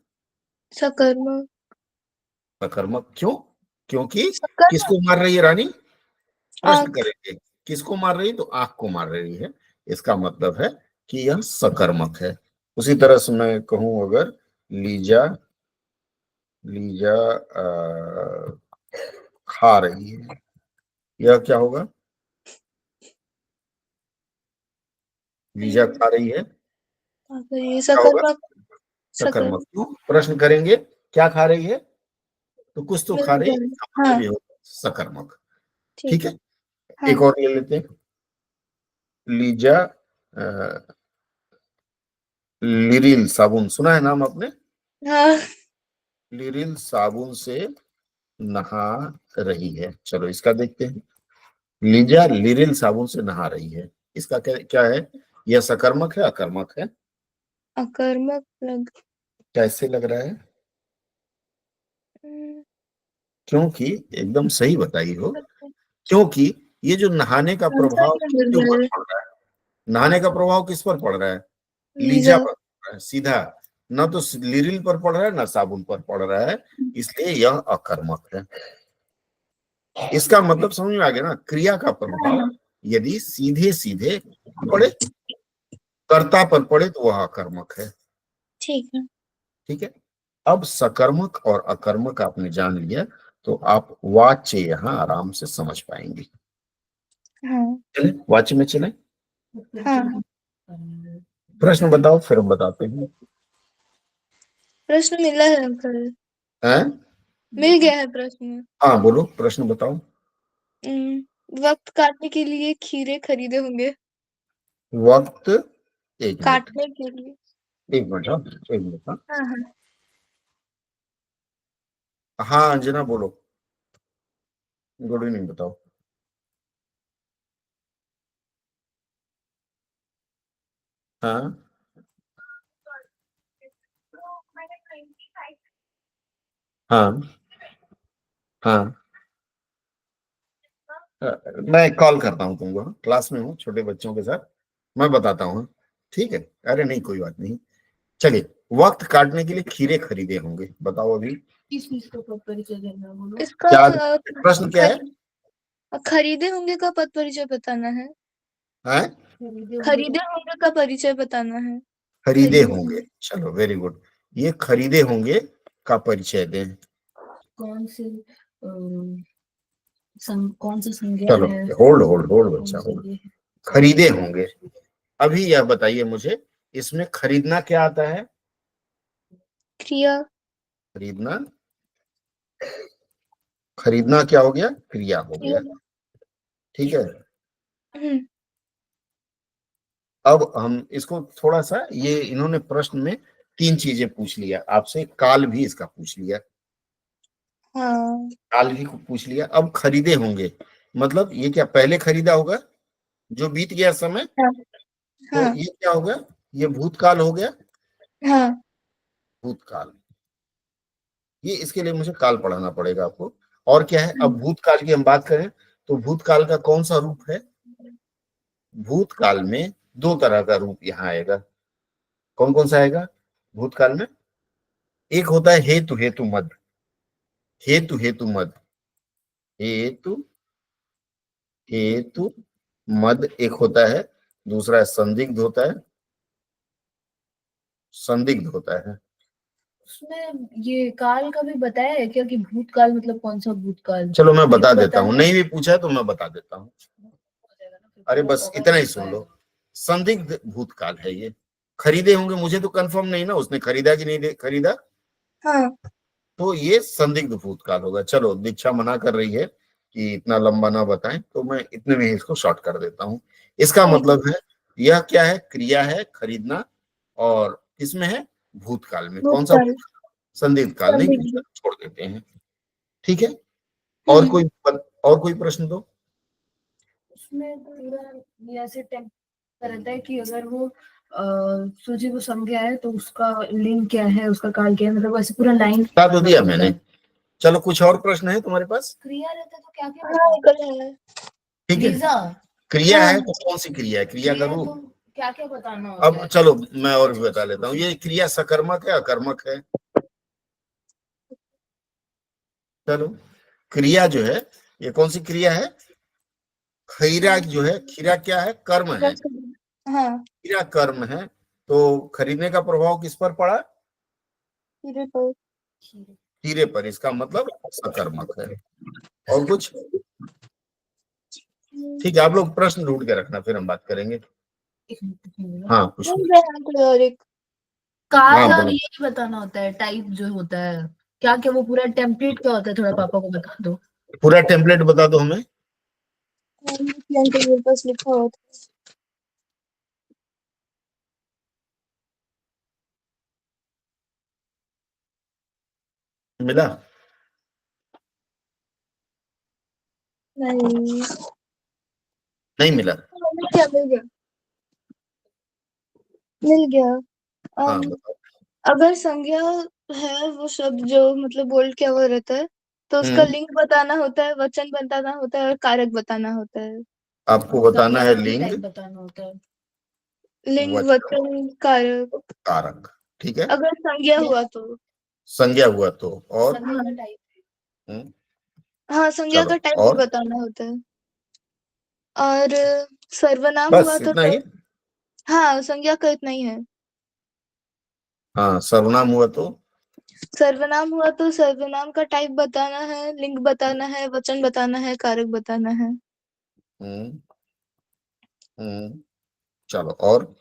सकर्मक। अकर्मक क्यों? क्योंकि सकर्मक। किसको मार रही है रानी? प्रश्न आँख। करेंगे, किसको मार रही? तो आंख को मार रही है। इसका मतलब है कि यह सकर्मक है। उसी तरह से मैं कहूं, अगर लीजा लीजा खा रही है, यह क्या होगा? लीजा खा रही है, ये क्या होगा? सकर्मक। सकर्मक। सकर्मक। क्यों? प्रश्न करेंगे, क्या खा रही है? तो कुछ तो खा रही है, मिल-जुल। इसका हाँ मतलब ये होगा सकर्मक। ठीक। ठीक है। हाँ एक और ले लेते हैं। लीजा लिरिल साबुन, सुना है नाम आपने? हाँ। लिरिल साबुन से नहा रही है। चलो इसका देखते हैं। लीजा लिरिल साबुन से नहा रही है, इसका क्या क्या है? यह सकर्मक है अकर्मक है? अकर्मक लग कैसे लग रहा है? हम्म, क्योंकि एकदम सही बताई हो, क्योंकि ये जो नहाने का आंसर प्रभाव क्या किसके मिल रहा ऊपर है? पड़ रहा है? नहाने का प्रभाव किस पर पड़ रहा है? Lisa Lisa. पर पड़ रहा है सीधा, न तो लिरिल पर पड़ रहा है ना साबुन पर पड़ रहा है, इसलिए यह अकर्मक है। इसका मतलब समझ में आ गया ना? क्रिया का प्रभाव यदि सीधे सीधे पड़े, कर्ता पर पड़े तो वह अकर्मक है। ठीक है। ठीक है। अब सकर्मक और अकर्मक आपने जान लिया, तो आप वाच्य यहाँ आराम से समझ पाएंगे। हाँ चले वाच्य में चले। हाँ। प्रश्न बताओ फिर हम बताते हैं। प्रश्न मिला है अंकल। हैं? मिल गया है प्रश्न। हाँ बोलो, प्रश्न बताओ। वक्त काटने के लिए खीरे खरीदे होंगे। वक्त, एक मिनट, काटने के लिए। एक मिनट, हाँ एक मिनट, हाँ। हाँ हाँ। हाँ अंजना बोलो, गुड इवनिंग बताओ। हाँ हाँ हाँ। मैं कॉल करता हूँ तुमको, क्लास में हूँ छोटे बच्चों के साथ, मैं बताता हूँ। ठीक है, अरे नहीं कोई बात नहीं। चलिए, वक्त काटने के लिए खीरे खरीदे होंगे, बताओ अभी। किस चीज का परिचय देना है, बोलो। इसका क्या प्रश्न क्या है? खरीदे होंगे का पद परिचय बताना है। हैं? खरीदे होंगे का परिचय बताना है। खरीदे खरीदे होंगे, होंगे। चलो वेरी गुड। ये खरीदे होंगे का परिचय दें। कौन से कौन सा संज्ञा चलो है? होल्ड होल्ड होल्ड कौन बच्चा सा होल्ड। ये है? खरीदे होंगे, अभी यह बताइए मुझे, इसमें खरीदना क्या आता है? क्रिया। खरीदना, खरीदना क्या हो गया? क्रिया हो क्रिया। गया। ठीक है। हम्म। अब हम इसको थोड़ा सा, ये इन्होंने प्रश्न में तीन चीजें पूछ लिया आपसे, काल भी इसका पूछ लिया, हाँ काल भी पूछ लिया। अब खरीदे होंगे मतलब ये क्या पहले खरीदा होगा जो बीत गया समय? हाँ तो हाँ ये क्या हो गया? ये भूतकाल हो गया। हाँ। भूतकाल, ये इसके लिए मुझे काल पढ़ाना पड़ेगा आपको। और क्या है, अब हम्म, भूतकाल की हम बात करें तो भूतकाल का कौन सा रूप है? भूतकाल में दो तरह का रूप यहाँ आएगा। कौन कौन सा आएगा भूतकाल में? एक होता है हेतु हेतु मद, हेतु हेतु मद, हेतु हेतु मद एक होता है। दूसरा संदिग्ध होता है, संदिग्ध होता है। उसमें ये काल का भी बताया है क्या कि भूतकाल मतलब कौन सा भूतकाल? चलो मैं बता ये तो देता हूँ, बताना नहीं भी पूछा है तो मैं बता देता हूँ। हो जाएगा ना, फिर अरे पूरा बस कवर इतना नहीं ही हो सुन लो। पाएगा। संदिग्ध भूतकाल है ये। खरीदे होंगे मुझे तो कंफर्म नहीं ना, उसने खरीदा कि नहीं खरीदा, हाँ। तो ये संदिग्ध भूतकाल होगा। चलो दीक्षा मना कर रही है कि इतना लंबा ना बताएं, तो मैं इतने में ही इसको शॉर्ट कर देता हूँ। इसका ठीक है। मतलब है यह क्या है? क्रिया है खरीदना, और किसमें है? भूतकाल में। कौन सा भूतकाल। भूतकाल? संदिग्ध काल नहीं पूछा, संदिग्ध। छोड़ देते हैं। ठीक है। और हम्म। कोई, और कोई प्रश्न दो। उसमें पूरा ये ऐसे टेम्प रहता है कि अगर वो सूची को संज्ञा है तो उसका लिंग क्या है, उसका काल क्या है, मतलब ऐसे पूरा लाइन बता तो दिया मैंने। चलो कुछ और प्रश्न है तुम्हारे पास? क्रिया रहता है तो क्या क्या हाँ बताना अंकल है। ठीक है। लीजा? क्रिया हाँ है तो कौन सी क्रिया है? क्रिया का क्रिया तो रूप। क्या क्या बताना होता अब है? चलो मैं और भी बता लेता हूँ, ये क्रिया सकर्मक है अकर्मक है? चलो, क्रिया जो है ये कौन सी क्रिया है? खीरा जो है, खीरा क्या है? कर्म है। हाँ। खीरा कर्म है, तो खरीदने का प्रभाव किस पर पड़ा? खीरे पर। खीरे पर, इसका मतलब सकर्मक है। और कुछ? ठीक है, आप लोग प्रश्न ढूंढ के रखना, फिर हम बात करेंगे। एक मिनट। हाँ कुछ। मिल गया अंकल और एक। हाँ काल और बोलो। ये बताना होता है, टाइप जो होता है क्या क्या, वो पूरा टेम्पलेट क्या होता है, थोड़ा पापा को बता दो। पूरा टेम्पलेट बता दो हमें। अंकल मेरे पास लिखा हुआ था। मिला? नहीं, नहीं मिला? मिल गया, मिल गया, मिल गया। हाँ अम, बताओ। अगर संज्ञा है वो शब्द जो मतलब बोल के वो रहता है, तो उसका हम्म लिंग बताना होता है, वचन बताना होता है और कारक बताना होता है। आपको बताना है लिंग, टाइप बताना होता है। लिंग, वचन, वचन, कारक। कारक। ठीक है। अगर संज्ञा हुआ तो। संज्ञा हुआ तो, और संज्ञा का हाँ, टाइप। हम्म, हाँ, संज्ञा चलो का टाइप भी और, बताना होता है। और सर्वनाम हुआ बस तो इतना ही। हाँ, संज्ञा का इतना ही है। हाँ सर्वनाम हुआ तो, सर्वनाम हुआ तो सर्वनाम का टाइप बताना है, लिंग बताना है, वचन बताना है, कारक बताना है। हम्म हम्म चलो और,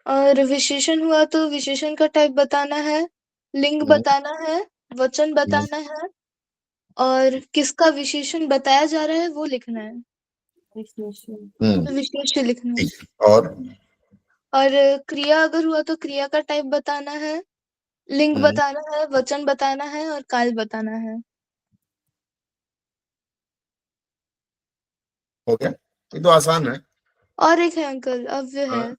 और विशेषण हुआ तो विशेषण का टाइप बताना है, लिंग हम्म बताना है, वचन हम्म बताना है, और किसका विशेषण बताया जा रहा है वो लिखना है। विशेष लिखना है। ठीक है। और, और क्रिया अगर हुआ तो क्रिया का टाइप बताना है, लिंग हम्म बताना है, वचन बताना है और काल बताना है। हो गया, ये तो आसान है। और एक है अंकल, अव्यय हाँ, है।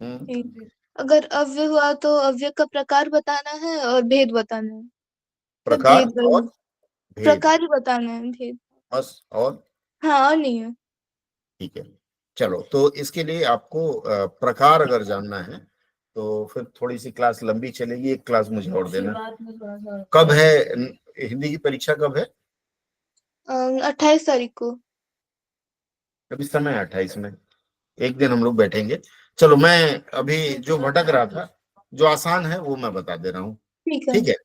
हम्म एक, अगर अव्यय हुआ तो अव्यय का प्रकार बताना है और भेद बताना है। मतलब प्रकार भेद और वही, भेद, प्रकार ही बताना है, भेद। बस। और हाँ, और नहीं है। ठीक है। चलो तो इसके लिए आपको प्रकार अगर जानना है तो फिर थोड़ी सी क्लास लंबी चलेगी, एक क्लास मुझे और देना। शुरुआत में थोड़ा सा कब है हिंदी की परीक्षा, कब है? 28 तारीख को। अभी समय है 28 में, एक दिन हम लोग बैठेंगे। चलो मैं अभी जो भटक रहा था, जो आसान है वो मैं बता दे रहा हूँ। ठीक है। ठीक है।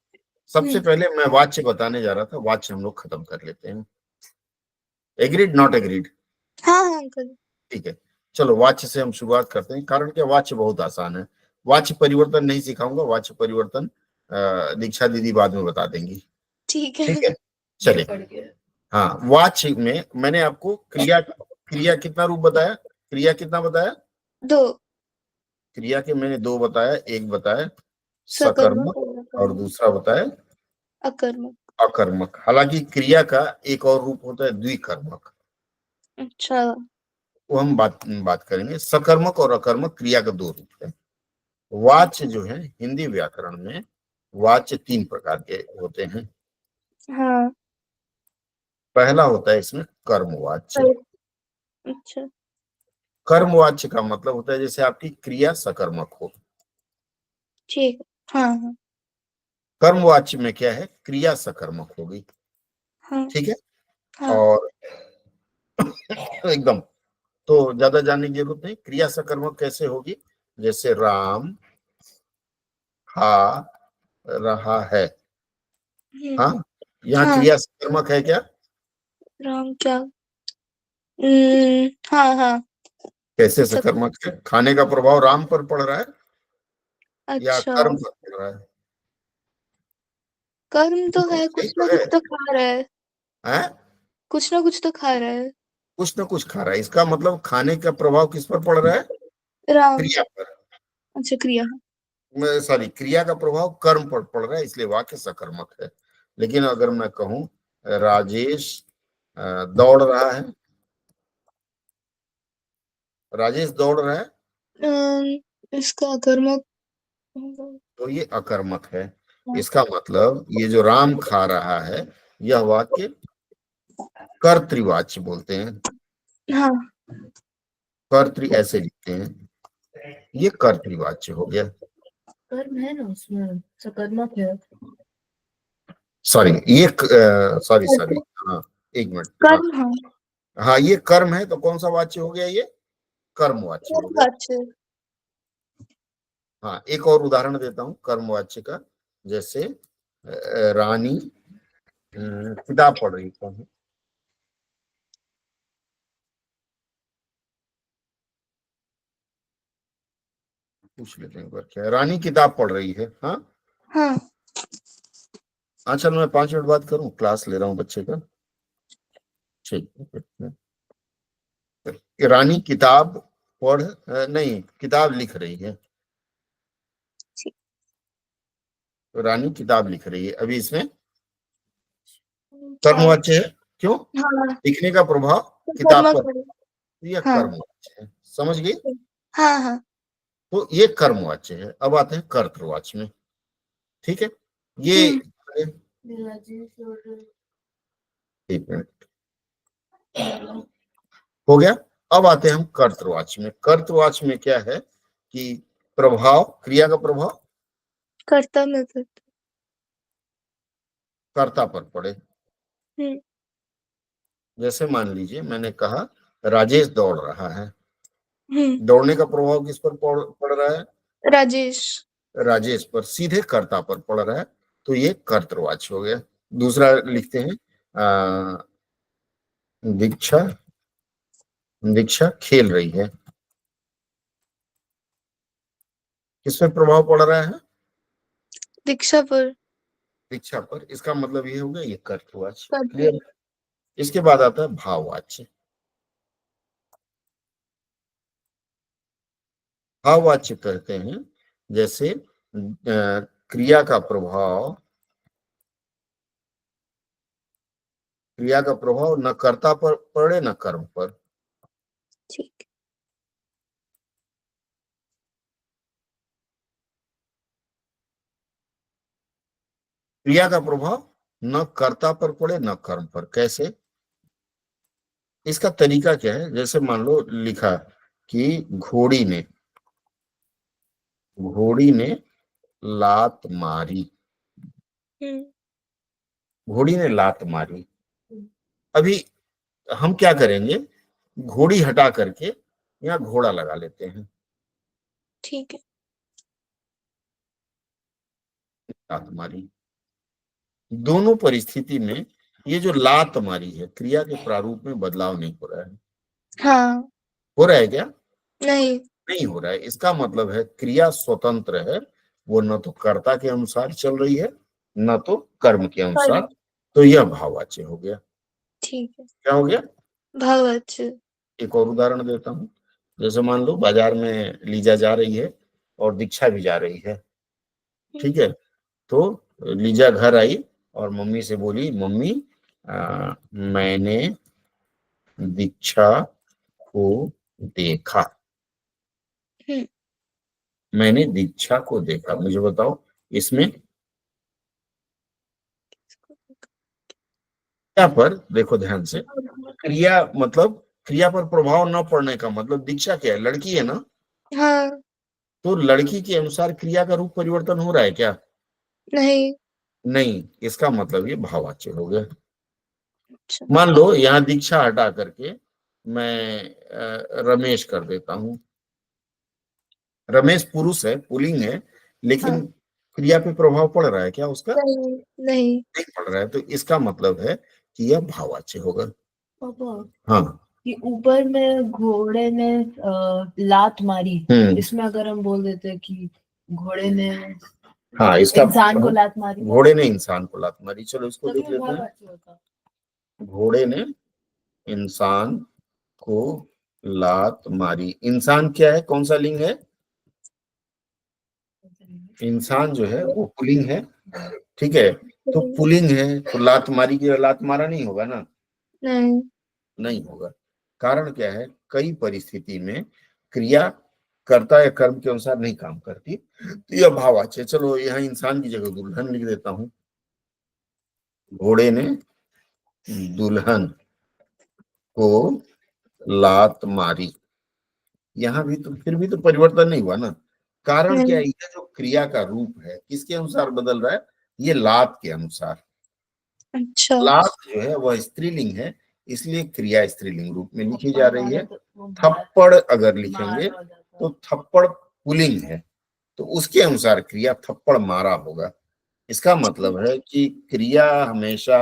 सबसे पहले मैं वाच्य बताने जा रहा था, वाच्य हम लोग खत्म कर लेते हैं। Agreed, not agreed? हाँ, हाँ अंकल। ठीक है। चलो वाच्य से हम शुरुआत करते हैं, कारण क्या वाच्य बहुत आसान है। वाच्य परिवर्तन नहीं सिखाऊंगा, वाच्य परिवर्तन दीक्षा दीदी बाद में बता देंगी। ठीक ठीक है। है, चलिए। हाँ वाच्य में मैंने आपको क्रिया, क्रिया कितना रूप बताया, क्रिया कितना बताया? 2। क्रिया के मैंने दो बताया, एक बताया सकर्मक सकर्मक और और अकर्मक। दूसरा बताया अकर्मक। अकर्मक। हालांकि क्रिया का एक और रूप होता है द्विकर्मक, अच्छा। वो हम बात करेंगे। सकर्मक और अकर्मक क्रिया का दो रूप है। वाच्य जो है हिंदी व्याकरण में, वाच्य तीन प्रकार के होते हैं। हाँ। पहला होता है इसमें कर्मवाच्य। अच्छा। कर्मवाच्य का मतलब होता है जैसे आपकी क्रिया सकर्मक हो। ठीक है। हाँ, हाँ। कर्मवाच्य में क्या है, क्रिया सकर्मक होगी। हाँ, ठीक है। हाँ। और एकदम, तो ज्यादा जानने की जरूरत नहीं, क्रिया सकर्मक कैसे होगी, जैसे राम खा रहा है। हाँ, यहाँ हाँ। क्रिया सकर्मक है क्या? राम क्या? हाँ, हाँ। कैसे सक सकर्मक है? खाने का प्रभाव राम पर पड़ रहा है या अच्छा। कर्म पर पड़ रहा है? कर्म तो है, सही कुछ ना तो है। कुछ तो खा रहा है। हैं? कुछ ना कुछ तो खा रहा है। कुछ ना कुछ खा रहा है, इसका मतलब खाने का प्रभाव किस पर पड़ रहा है? राम। क्रिया पर। अच्छा, क्रिया। सॉरी, क्रिया का प्रभाव कर्म पर पड़ रहा है, इसलिए वाक्य सकर्मक है। लेकिन अगर मैं कहूं राजेश दौड़ रहा है, राजेश दौड़ रहा है, इसका कर्मक। तो ये अकर्मक है। इसका मतलब ये जो राम खा रहा है, यह वाक्य कर्तृवाच्य बोलते हैं। हाँ। कर्तृ ऐसे लिखते हैं, ये कर्तृवाच्य हो गया। कर्म है ना उसमें, सकर्मक है। सॉरी, ये सॉरी सॉरी, हाँ एक मिनट, हाँ कर्म, हाँ। हाँ ये कर्म है, तो कौन सा वाच्य हो गया, ये कर्मवाच्य हो गया। अच्छा। हाँ एक और उदाहरण देता हूँ कर्मवाच्य का, जैसे रानी किताब पढ़ रही है, पूछ लेते हैं एक बार, क्या है? रानी किताब पढ़ रही है। हाँ, हाँ। हाँ चलो मैं 5 मिनट बात करूँ, क्लास ले रहा हूँ बच्चे का। ठीक है। रानी किताब पढ़ नहीं, किताब लिख रही है। ठीक। तो रानी किताब लिख रही है, अभी इसमें कर्मवाच्य है, क्यों? हाँ लिखने का प्रभाव तो किताब कर्म पर, करो। तो यह हाँ कर्मवाच्य है, समझ गई? हाँ हाँ तो ये कर्मवाच्य है। अब आते हैं कर्तृवाच्य में, ठीक है? ये राजेश और एक मिनट हो गया। अब आते हैं हम कर्तृवाच्य में। कर्तृवाच्य में क्या है कि प्रभाव, क्रिया का प्रभाव कर्ता में करता। कर्ता पर पड़े। हम्म जैसे मान लीजिए मैंने कहा राजेश दौड़ रहा है, हम्म दौड़ने का प्रभाव किस पर पड़ रहा है? राजेश। राजेश पर, सीधे कर्ता पर पड़ रहा है, तो ये कर्तृवाच्य हो गया। दूसरा लिखते हैं दीक्षा, दीक्षा खेल रही है, किस पर प्रभाव पड़ रहा है? दीक्षा पर। दीक्षा पर, इसका मतलब ये हो गया ये कर्तृवाच्य। कर्ता। क्लियर? इसके बाद आता है भाववाच्य। भाववाच्य कहते हैं जैसे क्रिया का प्रभाव, क्रिया का प्रभाव न कर्ता पर पड़े न कर्म पर। ठीक। क्रिया का प्रभाव न कर्ता पर पड़े न कर्म पर। कैसे? इसका तरीका क्या है? जैसे मान लो लिखा कि घोड़ी ने लात मारी, हम्म घोड़ी ने लात मारी। अभी हम क्या करेंगे, घोड़ी हटा करके यहाँ घोड़ा लगा लेते हैं, ठीक है। लात मारी। दोनों परिस्थिति में ये जो लात मारी है, क्रिया के प्रारूप में बदलाव नहीं हो रहा है। हाँ। हो रहा है क्या? नहीं। नहीं हो रहा है। इसका मतलब है क्रिया स्वतंत्र है, वो न तो कर्ता के अनुसार चल रही है न तो कर्म के अनुसार। तो यह भाववाच्य हो गया। ठीक है। क्या हो गया? भाववाच्य। एक और उदाहरण देता हूँ। जैसे मान लो बाजार में लीजा जा रही है और दीक्षा भी जा रही है, ठीक है? तो लीजा घर आई और मम्मी से बोली, मम्मी मैंने दीक्षा को देखा, हम्म मैंने दीक्षा को देखा। मुझे बताओ इसमें क्रिया पर, देखो ध्यान से, क्रिया मतलब क्रिया पर प्रभाव न पड़ने का मतलब दीक्षा क्या है? लड़की है ना, हाँ। तो लड़की के अनुसार क्रिया का रूप परिवर्तन हो रहा है क्या? नहीं। नहीं। इसका मतलब ये भाववाच्य हो गया। अच्छा। मान लो यहाँ दीक्षा हटा करके मैं रमेश कर देता हूँ। रमेश पुरुष है, पुल्लिंग है, लेकिन हाँ। क्रिया पे प्रभाव पड़ रहा है क्या उसका? नहीं। नहीं। नहीं पड़ रहा है, तो इसका मतलब है कि यह भाववाच्य होगा। पापा हाँ। कि ऊपर में घोड़े ने लात मारी, हम्म। इसमें अगर हम बोल देते कि घोड़े ने हाँ, इसका इंसान को लात मारी, घोड़े ने इंसान को लात मारी। चलो इसको तभी लिख लेते हैं। भाववाच्य होता। घोड़े ने इंसान को लात मारी। इंसान क्या है? कौन सा लिंग है? इंसान जो है वो पुल्लिंग है, ठीक है? तो पुल्लिंग है तो लात मारी की लात मारा नहीं होगा ना? नहीं। नहीं होगा। कारण क्या है? कई परिस्थिति में क्रिया कर्ता या कर्म के अनुसार नहीं काम करती, तो यह भाववाच्य। चलो यहाँ इंसान की जगह दुल्हन लिख देता हूँ। घोड़े ने दुल्हन को लात मारी। यहाँ भी तो फिर भी तो परिवर्तन नहीं हुआ ना। कारण क्या नहीं। है? यह जो क्रिया का रूप है किसके अनुसार बदल रहा है? ये लात के अनुसार। अच्छा। लात जो है वह स्त्रीलिंग है, इसलिए क्रिया स्त्रीलिंग रूप में लिखी जा रही है। थप्पड़ अगर लिखेंगे तो थप्पड़ पुल्लिंग है, तो उसके अनुसार क्रिया थप्पड़ मारा होगा। इसका मतलब है कि क्रिया हमेशा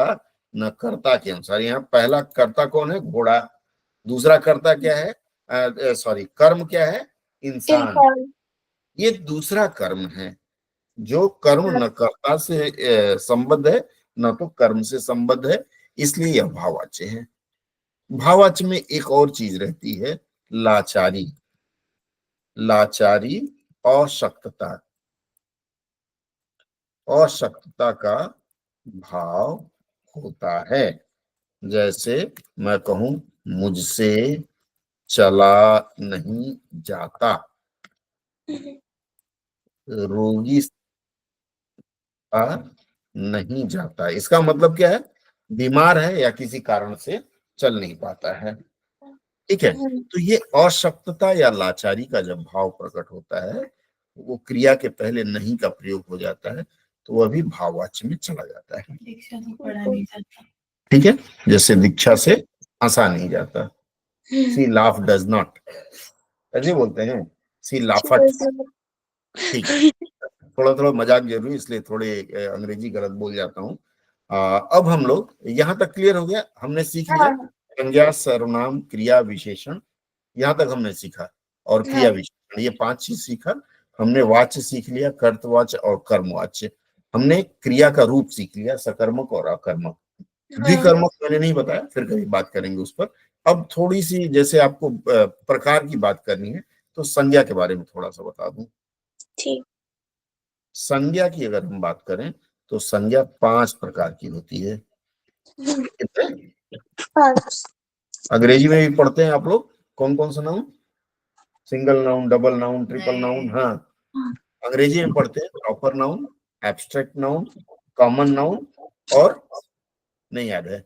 न कर्ता के अनुसार। यहाँ पहला कर्ता कौन है? घोड़ा। दूसरा कर्ता क्या है? सॉरी, कर्म क्या है? इंसान। इंसान। ये दूसरा कर्म है। जो कर्म न कर्ता से संबद्ध है न तो कर्म से संबद्ध है, इसलिए यह भाववाच्य है। भाववाच्य में एक और चीज रहती है, लाचारी। लाचारी अशक्तता, अशक्तता का भाव होता है। जैसे मैं कहूं मुझसे चला नहीं जाता, रोगी सा नहीं जाता, इसका मतलब क्या है, बीमार है या किसी कारण से चल नहीं पाता है। ठीक है, तो ये अशक्तता या लाचारी का जब भाव प्रकट होता है, वो क्रिया के पहले नहीं का प्रयोग हो जाता है, तो वह भी भाववाच्य में चला जाता है। दीक्षा से पढ़ा नहीं जाता। ठीक है, जैसे दीक्षा से हंसा नहीं जाता, सी लाफ डज नॉट, ऐसे बोलते हैं, सी लाफट। ठीक है, थोड़ा थोड़ा मजाक जरूरी, इसलिए थोड़े अंग्रेजी गलत बोल जाता हूँ। अब हम लोग यहाँ तक क्लियर हो गया, हमने सीख लिया संज्ञा, सर्वनाम, क्रिया, विशेषण, यहाँ तक हमने सीखा, और क्रिया विशेषण, ये 5 चीज सीखा हमने। वाच्य सीख लिया, कर्तवाच्य और कर्मवाच्य। हमने क्रिया का रूप सीख लिया, सकर्मक और अकर्मक। द्विकर्मक मैंने नहीं बताया, फिर कभी बात करेंगे उस पर। अब थोड़ी सी जैसे आपको प्रकार की बात करनी है, तो संज्ञा के बारे में थोड़ा सा बता दूं। ठीक। संज्ञा की अगर हम बात करें तो संज्ञा 5 प्रकार की होती है। कितने? 5। अंग्रेजी में भी पढ़ते हैं आप लोग, कौन कौन सा noun? Single noun, double noun, triple noun. हाँ, अंग्रेजी में पढ़ते हैं proper noun, abstract noun, common noun, और नहीं याद है,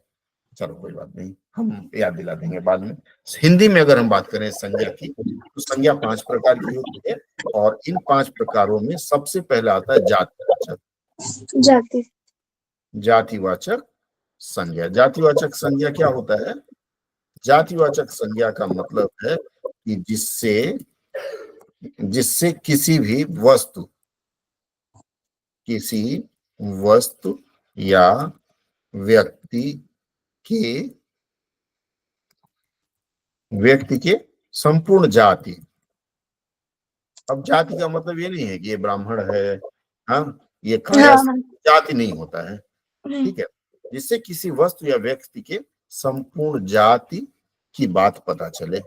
चलो कोई बात नहीं, हम याद दिला देंगे बाद में। हिंदी में अगर हम बात करें संज्ञा की, तो संज्ञा 5 प्रकार की होती है, और इन 5 प्रकारों में सबसे पहला आता है जातिवाचक। जाति। जातिवाचक संज्ञा। जातिवाचक संज्ञा क्या होता है? जातिवाचक संज्ञा का मतलब है कि जिससे किसी वस्तु या व्यक्ति के संपूर्ण जाति। अब जाति का मतलब ये नहीं है कि ये ब्राह्मण है, हाँ, ये काया, जाति नहीं होता है। ठीक है, जिससे किसी वस्तु या व्यक्ति के संपूर्ण जाति की बात पता चले।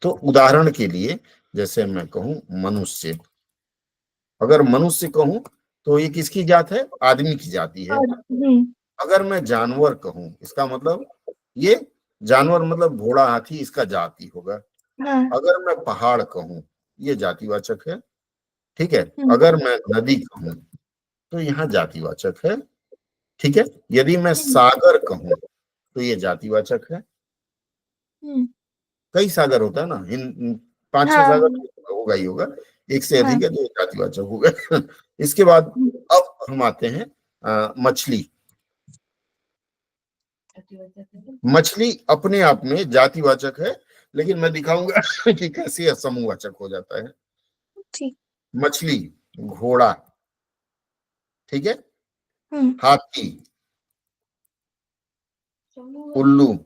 तो उदाहरण के लिए जैसे मैं कहूं मनुष्य, अगर मनुष्य कहूं तो ये किसकी जात है? आदमी की जाति है। अगर मैं जानवर कहूं, इसका मतलब ये जानवर मतलब घोड़ा, हाथी, इसका जाति होगा। अगर मैं पहाड़ कहूं, ये जातिवाचक है। ठीक है, अगर मैं नदी कहूं तो यहाँ जातिवाचक है। ठीक है, यदि मैं सागर कहूं तो ये जातिवाचक है। कई सागर होता है ना, इन 5-6 सागर होगा ही होगा, एक से अधिक है तो ये जातिवाचक होगा। इसके बाद अब हम आते हैं मछली। मछली अपने आप में जातिवाचक है, लेकिन मैं दिखाऊंगा कि कैसे समूहवाचक हो जाता है। ठीक। मछली, घोड़ा, ठीक है, हाथी, उल्लू,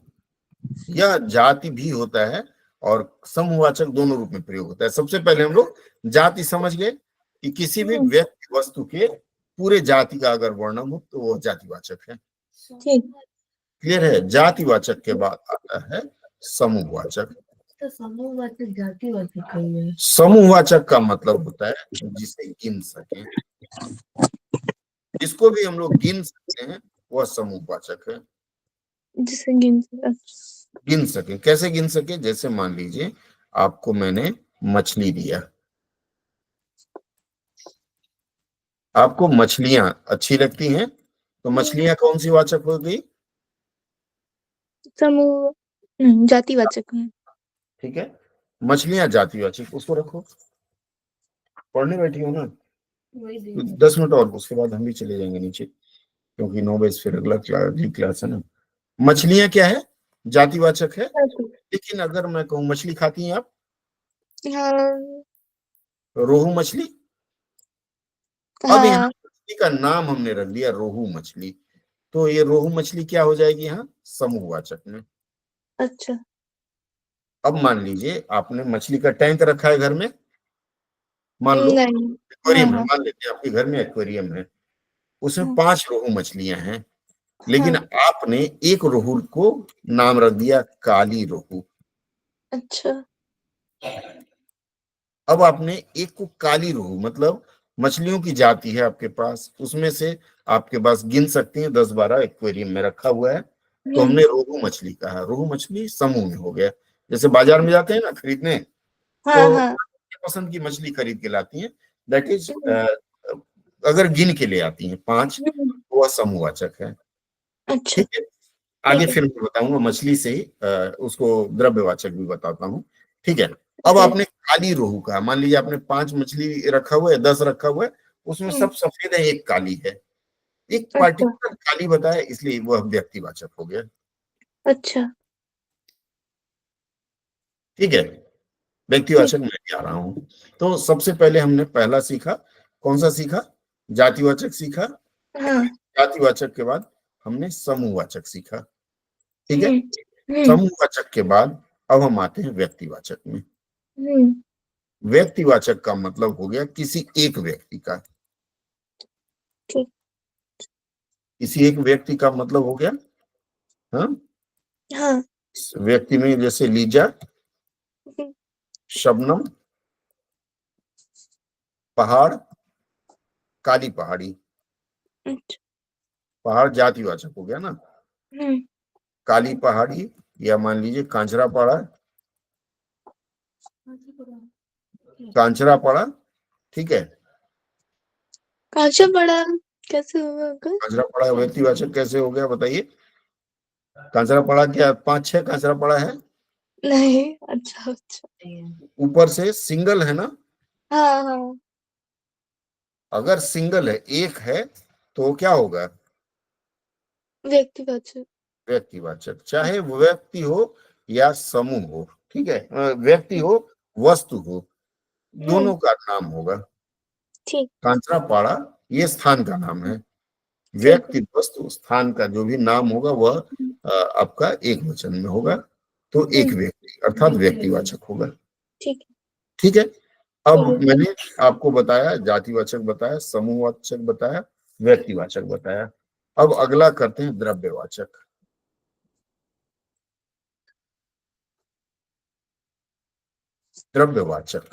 यह जाति भी होता है और समूहवाचक दोनों रूप में प्रयोग होता है। सबसे पहले हम लोग जाति समझ गए कि किसी भी व्यक्ति वस्तु के पूरे जाति का अगर वर्णन हो तो वह जातिवाचक है। क्लियर है? जातिवाचक के बाद आता है समूहवाचक। तो समूहवाचक जातिवाचक है। समूहवाचक का मतलब होता है जिसे गिन सके, जिसको भी हम लोग गिन सकते हैं वह समूहवाचक है। जिसे गिन सके, कैसे गिन सके? जैसे मान लीजिए आपको मैंने मछली दिया, आपको मछलियां अच्छी लगती हैं, तो मछलियां कौन सी वाचक हो गई? समूह जातिवाचक है। ठीक है, मछलियां जातिवाचक, उसको रखो। पढ़ने बैठी हो ना, 10 मिनट और, उसके बाद हम भी चले जाएंगे नीचे, क्योंकि 9 बजे फिर अगली क्लास है ना। मछलियां क्या है? जातिवाचक है। लेकिन अगर मैं कहूं मछली खाती हैं आप? रोहू मछली। अब यहाँ मछली का नाम हमने रख दिया रोहू मछली, तो ये रोहू मछली क्या हो जाएगी यहाँ? समूहवाचक में। अच्छा। अब मान लीजिए आपने मछली का टैंक रखा है घर में, मान लो एक्वेरियम है, मान लेते हैं आपके घर में एक्वेरियम है, उसमें 5 रोहू मछलियां हैं, लेकिन आपने एक रोहू को नाम रख दिया काली रोहू। अच्छा। अब आपने एक को काली रोहू मतलब मछलियों की जाति है आपके पास, उसमें से आपके पास गिन सकती हैं 10-12 एक्वेरियम में रखा हुआ है। तो हमने रोहू मछली कहा, रोहू मछली समूह में हो गया। जैसे बाजार में जाते हैं ना खरीदने, हाँ तो हाँ। पसंद की मछली खरीद के लाती हैं, दैट इज हम्म, अगर गिन के ले आती हैं 5, हम्म, तो वह समूहवाचक है। अच्छा। ठीक है, आगे ठीक है। फिर मैं बताऊंगा मछली से ही उसको द्रव्यवाचक भी बताता हूँ। ठीक है, अब ओके। आपने काली रोहू कहा, मान लीजिए आपने 5 मछली रखा हुआ है, 10 रखा हुआ है, उसमें हम्म, सब सफेद है, एक काली है, एक अच्छा। पार्टिकुलर काली बताया, इसलिए वह व्यक्तिवाचक हो गया। अच्छा। ठीक है, ठीक। व्यक्तिवाचक मैं भी आ रहा हूँ। तो सबसे पहले हमने पहला सीखा, कौन सा सीखा? जातिवाचक सीखा। हाँ। जातिवाचक के बाद हमने समूहवाचक सीखा। ठीक है, हम्म। हम्म। समूहवाचक के बाद अब हम आते हैं व्यक्तिवाचक में। हम्म। व्यक्तिवाचक का मतलब हो गया किसी एक व्यक्ति का, ठीक। किसी एक व्यक्ति का मतलब हो गया, हाँ, हाँ। इस व्यक्ति में जैसे लीजा, हम्म, शबनम, पहाड़, काली पहाड़ी। अच्छा। पहाड़ जातिवाचक हो गया ना, हम्म। काली पहाड़ी, या मान लीजिए कांचरा पड़ा, कांचरा पड़ा। ठीक है, काचा बड़ा कैसे होगा अंकल? कांचरा पड़ा व्यक्तिवाचक कैसे हो गया बताइए? कांचरा पड़ा क्या 5-6 कांचरा पड़ा है? नहीं। अच्छा अच्छा। ऊपर से सिंगल है ना, हाँ हाँ। अगर सिंगल है, एक है, तो क्या होगा? व्यक्तिवाचक। व्यक्तिवाचक, चाहे वो व्यक्ति हो या समूह हो। ठीक है, व्यक्ति हो, वस्तु हो, हम्म। दोनों का नाम होगा। ठीक। कांचरापाड़ा ये स्थान का नाम है, ठीक है। व्यक्ति वस्तु स्थान का जो भी नाम होगा वह आपका एक वचन में होगा, तो एक हम्म। व्यक्ति अर्थात व्यक्तिवाचक होगा। ठीक है। ठीक है, अब ठीक है। मैंने आपको बताया, जातिवाचक बताया, समूहवाचक बताया, व्यक्तिवाचक बताया। अब अगला करते हैं द्रव्यवाचक। द्रव्यवाचक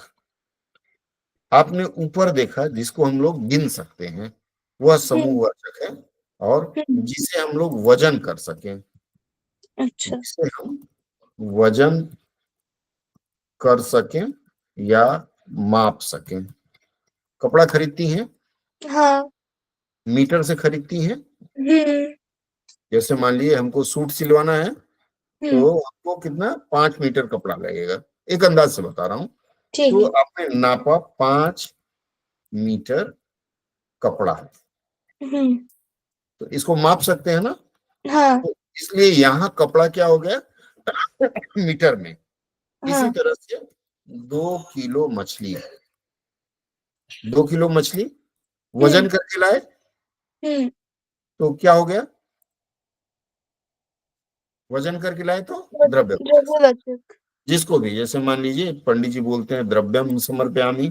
आपने ऊपर देखा, जिसको हम लोग गिन सकते हैं वह हम्म। समूहवाचक है, और हम्म। जिसे हम लोग वजन कर सकें, अच्छा। जिसे हम वजन कर सकें या माप सकें। कपड़ा खरीदती हैं, हाँ। मीटर से खरीदती हैं। हम्म। जैसे मान लीजिए हमको सूट सिलवाना है, हम्म। तो हमको कितना 5 मीटर कपड़ा लगेगा, एक अंदाज से बता रहा हूँ। ठीक तो है। आपने नापा 5 मीटर कपड़ा, हम्म। तो इसको माप सकते हैं ना। हाँ तो इसलिए यहाँ कपड़ा क्या हो गया मीटर में। इसी हाँ। तरह से 2 किलो मछली, 2 किलो मछली हम्म। वजन करके लाए, हम्म। तो क्या हो गया? वजन करके लाए तो द्रव्य। द्रव्यवाचक। जिसको भी, जैसे मान लीजिए पंडित जी बोलते हैं द्रव्यम समर्पयामि,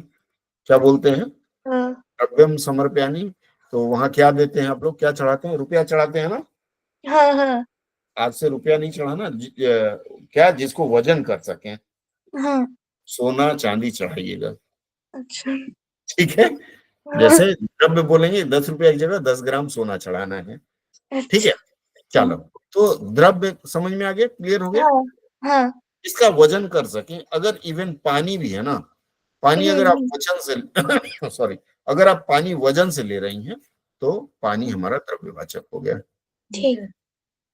क्या बोलते हैं? हाँ द्रव्यम समर्पयामि। तो वहां क्या देते हैं आप लोग, क्या चढ़ाते हैं? रुपया चढ़ाते हैं ना। हाँ। हाँ आज से रुपया नहीं चढ़ाना, क्या जिसको वजन कर सकें, हाँ। सोना चांदी चढ़ाइएगा। अच्छा। ठीक है, हाँ। जैसे द्रव्य बोलेंगे 10 रुपया की जगह 10 ग्राम सोना चढ़ाना है। ठीक है, अच्छा। चलो, तो द्रव्य समझ में आ गया, क्लियर हो गया। हाँ हाँ। इसका वजन कर सकें, अगर इवन पानी भी है ना, पानी अगर आप हम्म। वजन से सॉरी, अगर आप पानी वजन से ले रही हैं, तो पानी हमारा द्रव्यवाचक हो गया। ठीक।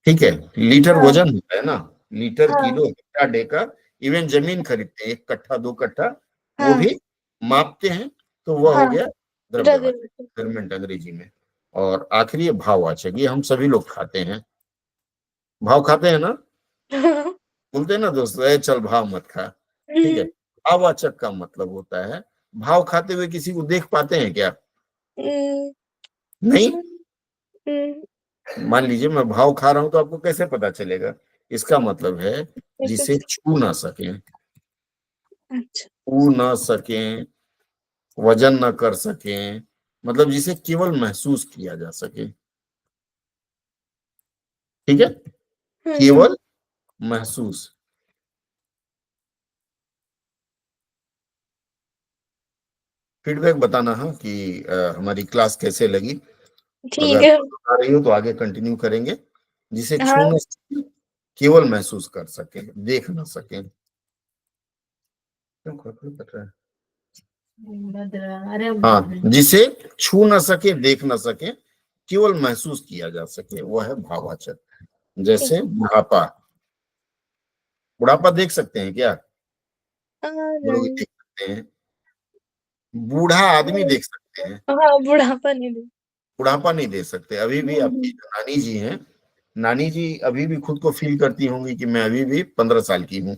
ठीक है, लीटर हाँ वजन होता है ना, लीटर, हाँ। Kilo, hecto, Deka. इवन जमीन खरीदते हैं 1 कट्ठा 2 कट्ठा, वो हाँ भी मापते हैं, तो वह हाँ। हो गया द्रव्यवाचक, द्रव्यवाचक। मेजरमेंट अंग्रेजी में। और आखिरी है भाववाचक, ये हम सभी लोग खाते हैं। भाव खाते हैं ना, बोलते हैं ना दोस्त, ए चल भाव मत खा। ठीक है, हम्म। भाववाचक का मतलब होता है, भाव खाते हुए किसी को देख पाते हैं क्या? हम्म। नहीं। हम्म। मान लीजिए मैं भाव खा रहा हूं, तो आपको कैसे पता चलेगा? इसका मतलब है कैसे? जिसे छू ना सकें, अच्छा। छू ना सकें, वजन ना कर सकें, मतलब जिसे केवल महसूस किया जा सके। ठीक है, हम्म। केवल महसूस। फीडबैक बताना हाँ कि हमारी क्लास कैसे लगी। ठीक अगर है। बता रही हो तो आगे कंटिन्यू करेंगे, जिसे छू हाँ न सके, केवल महसूस कर सके, देख ना सके। क्यों खड़खड़ कर रहा है? अरे हाँ, जिसे छू ना सके, देख ना सके, केवल महसूस किया जा सके, वो है भाववाचक। जैसे बुढ़ापा, बुढ़ापा देख सकते हैं क्या? लोग नहीं। देख सकते हैं। बूढ़ा आदमी देख सकते हैं, हाँ बुढ़ापा नहीं दे। बुढ़ापा नहीं दे सकते। अभी भी आपकी जो नानी जी हैं, नानी जी अभी भी खुद को फील करती होंगी कि मैं अभी भी 15 साल की हूँ।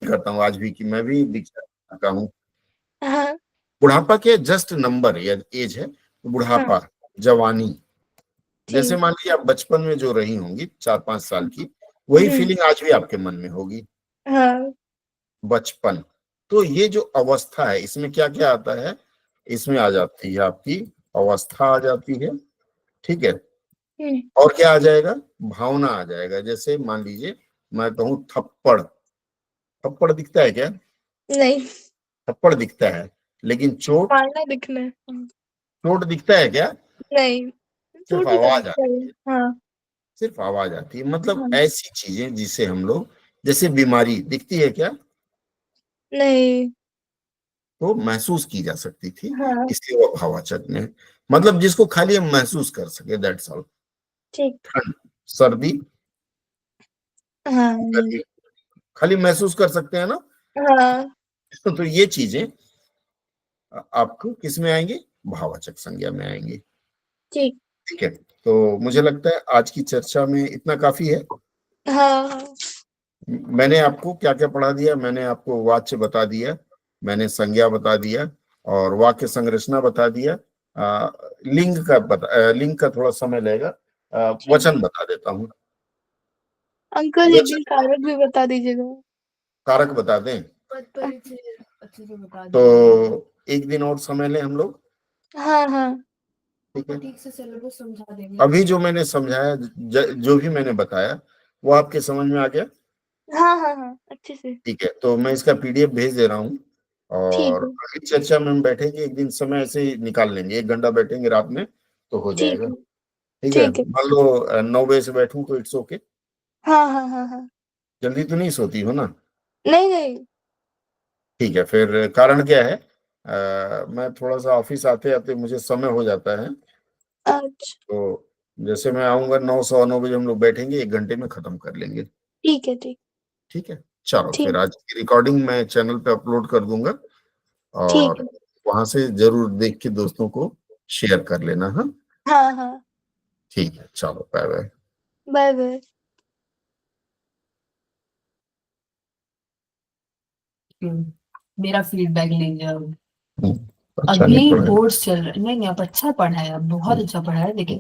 करता हूँ आज भी कि मैं भी दिख सकता हूँ। हाँ बुढ़ापा के जस्ट नंबर या एज है, हाँ बुढ़ापा, जवानी। जैसे ठीक। मान लीजिए आप बचपन में जो रही होंगी 4-5 साल की, वही फीलिंग आज भी आपके मन में होगी। हाँ बचपन, तो ये जो अवस्था है, इसमें क्या क्या आता है? इसमें आ जाती है आपकी अवस्था आ जाती है, ठीक है। और क्या आ जाएगा? भावना आ जाएगा। जैसे मान लीजिए मैं कहूँ थप्पड़, थप्पड़ दिखता है क्या? नहीं। थप्पड़ दिखता है, लेकिन चोट, मारना दिखना है। चोट दिखता है क्या? नहीं। सिर्फ छोटी तो आवाज दिखता है। आती है, हाँ सिर्फ आवाज आती है। मतलब हाँ। ऐसी चीजें जिसे हम लोग, जैसे बीमारी दिखती है क्या? नहीं। तो महसूस की जा सकती थी, हाँ इसलिए वो भाववाचक ने, मतलब जिसको खाली हम महसूस कर सके, दैट्स ऑल। ठीक। ठंड, सर्दी, हाँ नहीं। गर्मी, खाली महसूस कर सकते हैं ना। हाँ तो ये चीजें आपको किस में आएंगी? भाववाचक संज्ञा में आएंगी, ठीक। ठीक है। तो मुझे लगता है आज की चर्चा में इतना काफी है। हाँ हाँ मैंने आपको क्या क्या पढ़ा दिया? मैंने आपको वाच्य बता दिया, मैंने संज्ञा बता दिया, और वाक्य संरचना बता दिया। लिंग का थोड़ा समय लगेगा। ठीक। वचन बता देता हूँ। अंकल एक दिन वचन, कारक भी बता दीजिएगा। कारक बता दें पद परिचय अच्छे से बता तो दीजिए। एक दिन और समय लें हम लोग, हाँ हाँ ठीक है। ठीक से सिलेबस समझा देंगे। अभी जो मैंने समझाया, जो भी मैंने बताया, वो आपके समझ में आ गया? हाँ हाँ हाँ अच्छे से। ठीक है, तो मैं इसका पीडीएफ भेज दे रहा हूँ, ठीक और है। अगली चर्चा में हम बैठेंगे एक दिन, समय ऐसे ही निकाल लेंगे, 1 घंटा बैठेंगे रात में तो हो ठीक जाएगा। है। ठीक है, ठीक है। मान लो 9 बजे से बैठूं तो इट्स ओके। हाँ हाँ हाँ हाँ। जल्दी तो नहीं सोती हो ना? नहीं नहीं। ठीक है, फिर कारण क्या है? मैं थोड़ा सा ऑफिस आते आते मुझे समय हो जाता है, अच्छा। तो जैसे मैं आऊंगा 9, 9:15 बजे हम लोग बैठेंगे, 1 घंटे में खत्म कर लेंगे। ठीक है। ठीक। ठीक है, चलो फिर ठीक। आज की रिकॉर्डिंग मैं चैनल पे अपलोड कर दूंगा, ठीक और है। वहां से जरूर देख के दोस्तों को शेयर कर लेना। हाँ, हाँ हाँ। ठीक है, चलो बाय बाय। Bye bye. मेरा फीडबैक लीजिए अब। अच्छा नहीं अभी पढ़ा बोर्ड्स चल रहे, नहीं नहीं, अब अच्छा पढ़ा है, अब बहुत अच्छा पढ़ा है, लेकिन